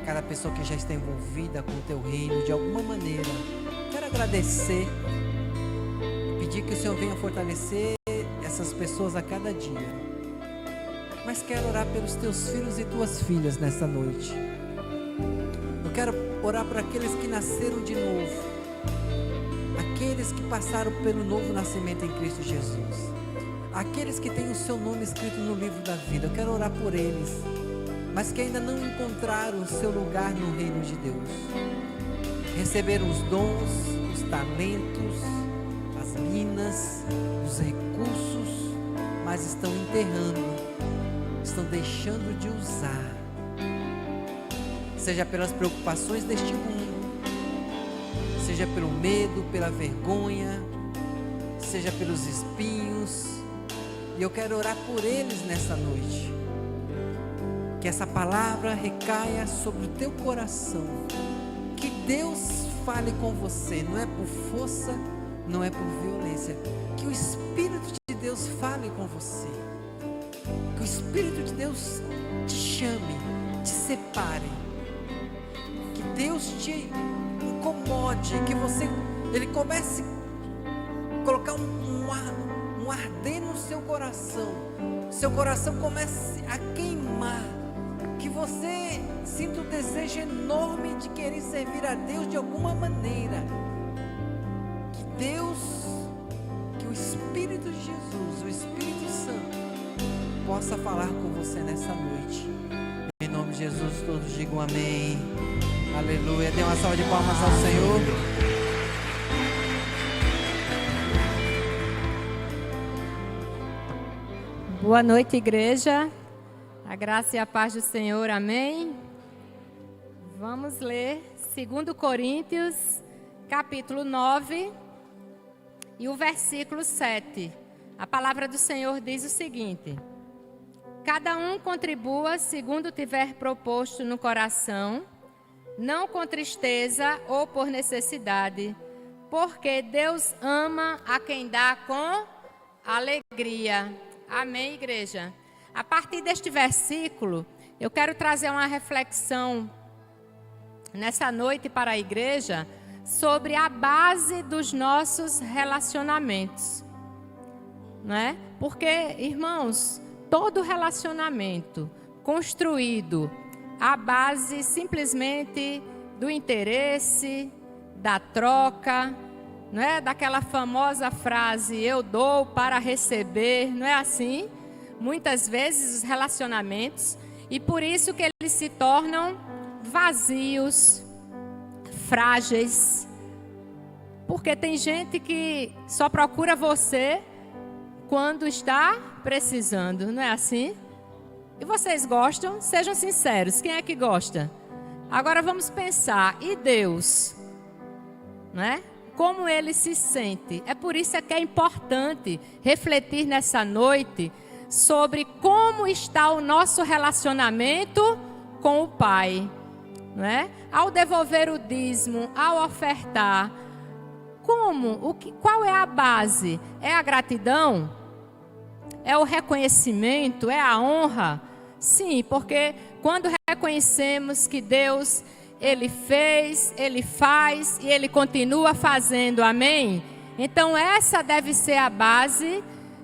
cada pessoa que já está envolvida com o teu reino de alguma maneira. Quero agradecer, pedir que o Senhor venha fortalecer essas pessoas a cada dia. Mas quero orar pelos teus filhos e tuas filhas nesta noite. Eu quero orar por aqueles que nasceram de novo, aqueles que passaram pelo novo nascimento em Cristo Jesus, aqueles que têm o seu nome escrito no livro da vida. Eu quero orar por eles, mas que ainda não encontraram o seu lugar no reino de Deus. Receberam os dons, os talentos, as minas, os recursos, mas estão enterrando, estão deixando de usar. Seja pelas preocupações deste mundo, seja pelo medo, pela vergonha, seja pelos espinhos. E eu quero orar por eles nessa noite. Que essa palavra recaia sobre o teu coração. Que Deus fale com você, não é por força, não é por violência. Que o Espírito de Deus fale com você. Que o Espírito de Deus te chame, te separe. Que Deus te incomode, que Ele comece a colocar um arder no seu coração. Seu coração comece a queimar. Que você sinta um desejo enorme de querer servir a Deus de alguma maneira. Que Deus, que o Espírito de Jesus, o Espírito Santo, possa falar com você nessa noite. Em nome de Jesus, todos digam amém. Aleluia. Dê uma salva de palmas ao Senhor. Boa noite, igreja. A graça e a paz do Senhor, amém. Vamos ler 2 Coríntios, capítulo 9, e o versículo 7. A palavra do Senhor diz o seguinte: cada um contribua segundo tiver proposto no coração, não com tristeza ou por necessidade, porque Deus ama a quem dá com alegria. Amém, igreja? A partir deste versículo, eu quero trazer uma reflexão nessa noite para a igreja sobre a base dos nossos relacionamentos, não é? Porque, irmãos, todo relacionamento construído à base simplesmente do interesse, da troca, não é? Daquela famosa frase, eu dou para receber, não é assim? Muitas vezes os relacionamentos, e por isso que eles se tornam vazios, frágeis, porque tem gente que só procura você quando está precisando, não é assim? E vocês gostam? Sejam sinceros, quem é que gosta? Agora vamos pensar, e Deus? Não é? Como Ele se sente? É por isso que é importante refletir nessa noite sobre como está o nosso relacionamento com o Pai, não é? Ao devolver o dízimo, ao ofertar, qual é a base? É a gratidão? É o reconhecimento? É a honra? Sim, porque quando reconhecemos que Deus, Ele fez, Ele faz e Ele continua fazendo, amém? Então essa deve ser a base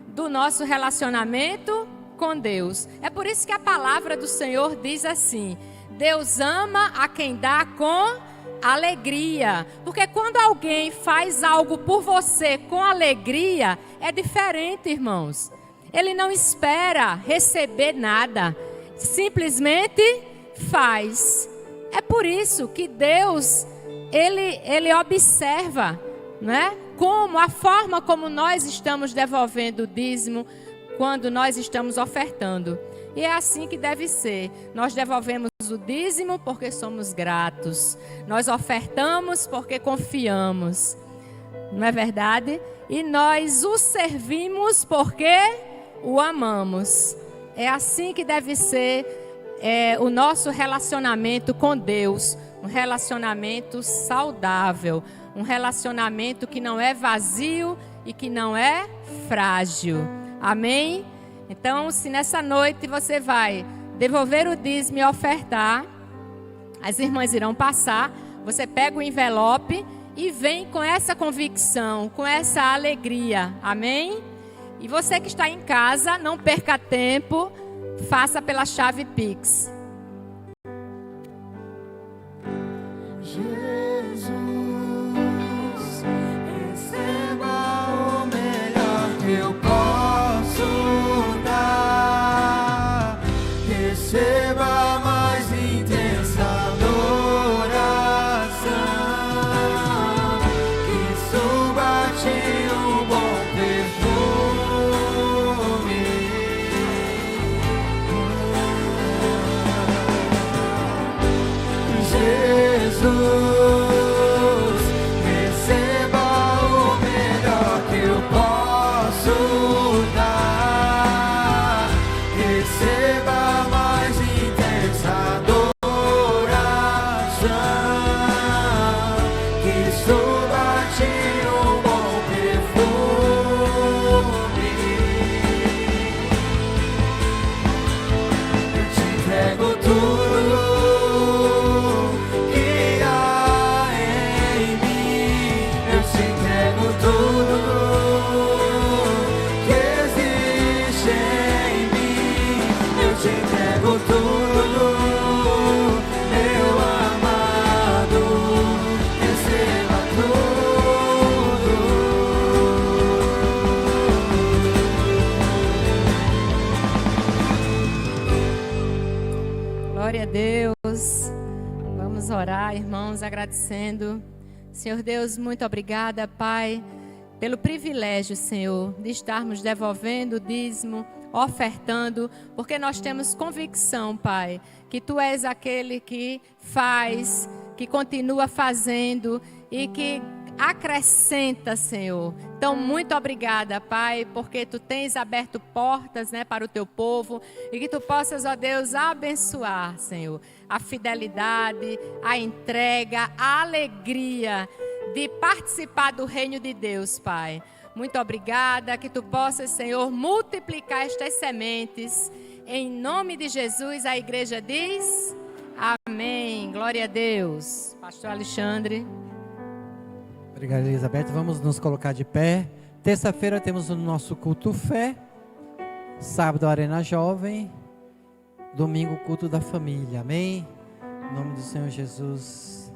do nosso relacionamento com Deus. É por isso que a palavra do Senhor diz assim: Deus ama a quem dá com alegria. Porque quando alguém faz algo por você com alegria, é diferente, irmãos. Ele não espera receber nada, simplesmente faz. É por isso que Deus, Ele observa, né? Como a forma como nós estamos devolvendo o dízimo quando nós estamos ofertando. E é assim que deve ser. Nós devolvemos o dízimo porque somos gratos. Nós ofertamos porque confiamos. Não é verdade? E nós o servimos porque o amamos. É assim que deve ser o nosso relacionamento com Deus. Um relacionamento saudável. Um relacionamento que não é vazio e que não é frágil. Amém? Então, se nessa noite você vai devolver o dízimo e ofertar, As irmãs irão passar, você pega o envelope e vem com essa convicção, com essa alegria, amém? E você que está em casa, não perca tempo, faça pela chave Pix. Jesus, receba o melhor que eu posso dar. Receba a mais intensa adoração, que suba a ti um bom perfume. Jesus, receba o melhor que eu posso dar. Receba a mais intensa adoração, que suba a ti um bom perfume. Eu te entrego tudo que há em mim. Eu te entrego tudo que existe em mim. Eu te entrego tudo, meu amado. Receba tudo. Glória a Deus. Vamos orar, irmãos, agradecendo. Senhor Deus, muito obrigada, Pai, pelo privilégio, Senhor, de estarmos devolvendo o dízimo, ofertando, porque nós temos convicção, Pai, que Tu és aquele que faz, que continua fazendo e que acrescenta, Senhor. Então, muito obrigada, Pai, porque Tu tens aberto portas, né, para o Teu povo e que Tu possas, ó Deus, abençoar, Senhor, a fidelidade, a entrega, a alegria de participar do reino de Deus, Pai. Muito obrigada, que Tu possas, Senhor, multiplicar estas sementes. Em nome de Jesus, a igreja diz amém. Glória a Deus. Pastor Alexandre. Obrigado, Elizabeth. Vamos nos colocar de pé. Terça-feira temos o nosso culto fé. Sábado, Arena Jovem. Domingo, culto da família. Amém? Em nome do Senhor Jesus.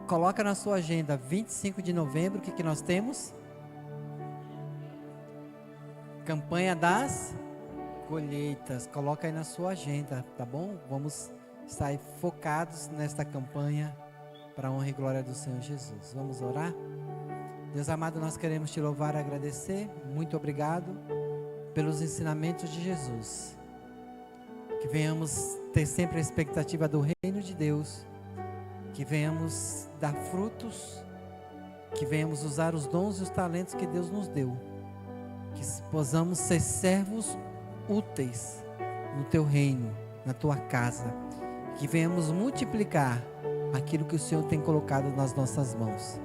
Coloca na sua agenda, 25 de novembro, o que nós temos? Campanha das colheitas. Coloca aí na sua agenda, tá bom? Vamos estar focados nesta campanha para a honra e glória do Senhor Jesus. Vamos orar? Deus amado, nós queremos Te louvar e agradecer. Muito obrigado pelos ensinamentos de Jesus. Que venhamos ter sempre a expectativa do reino de Deus. Que venhamos dar frutos. Que venhamos usar os dons e os talentos que Deus nos deu. Que possamos ser servos úteis no Teu reino, na Tua casa. Que venhamos multiplicar aquilo que o Senhor tem colocado nas nossas mãos.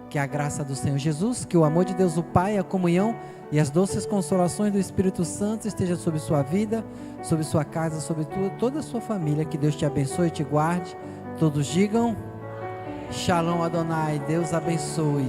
Que a graça do Senhor Jesus, que o amor de Deus o Pai, a comunhão e as doces consolações do Espírito Santo esteja sobre sua vida, sobre sua casa, sobre toda a sua família. Que Deus te abençoe e te guarde. Todos digam Shalom Adonai. Deus abençoe.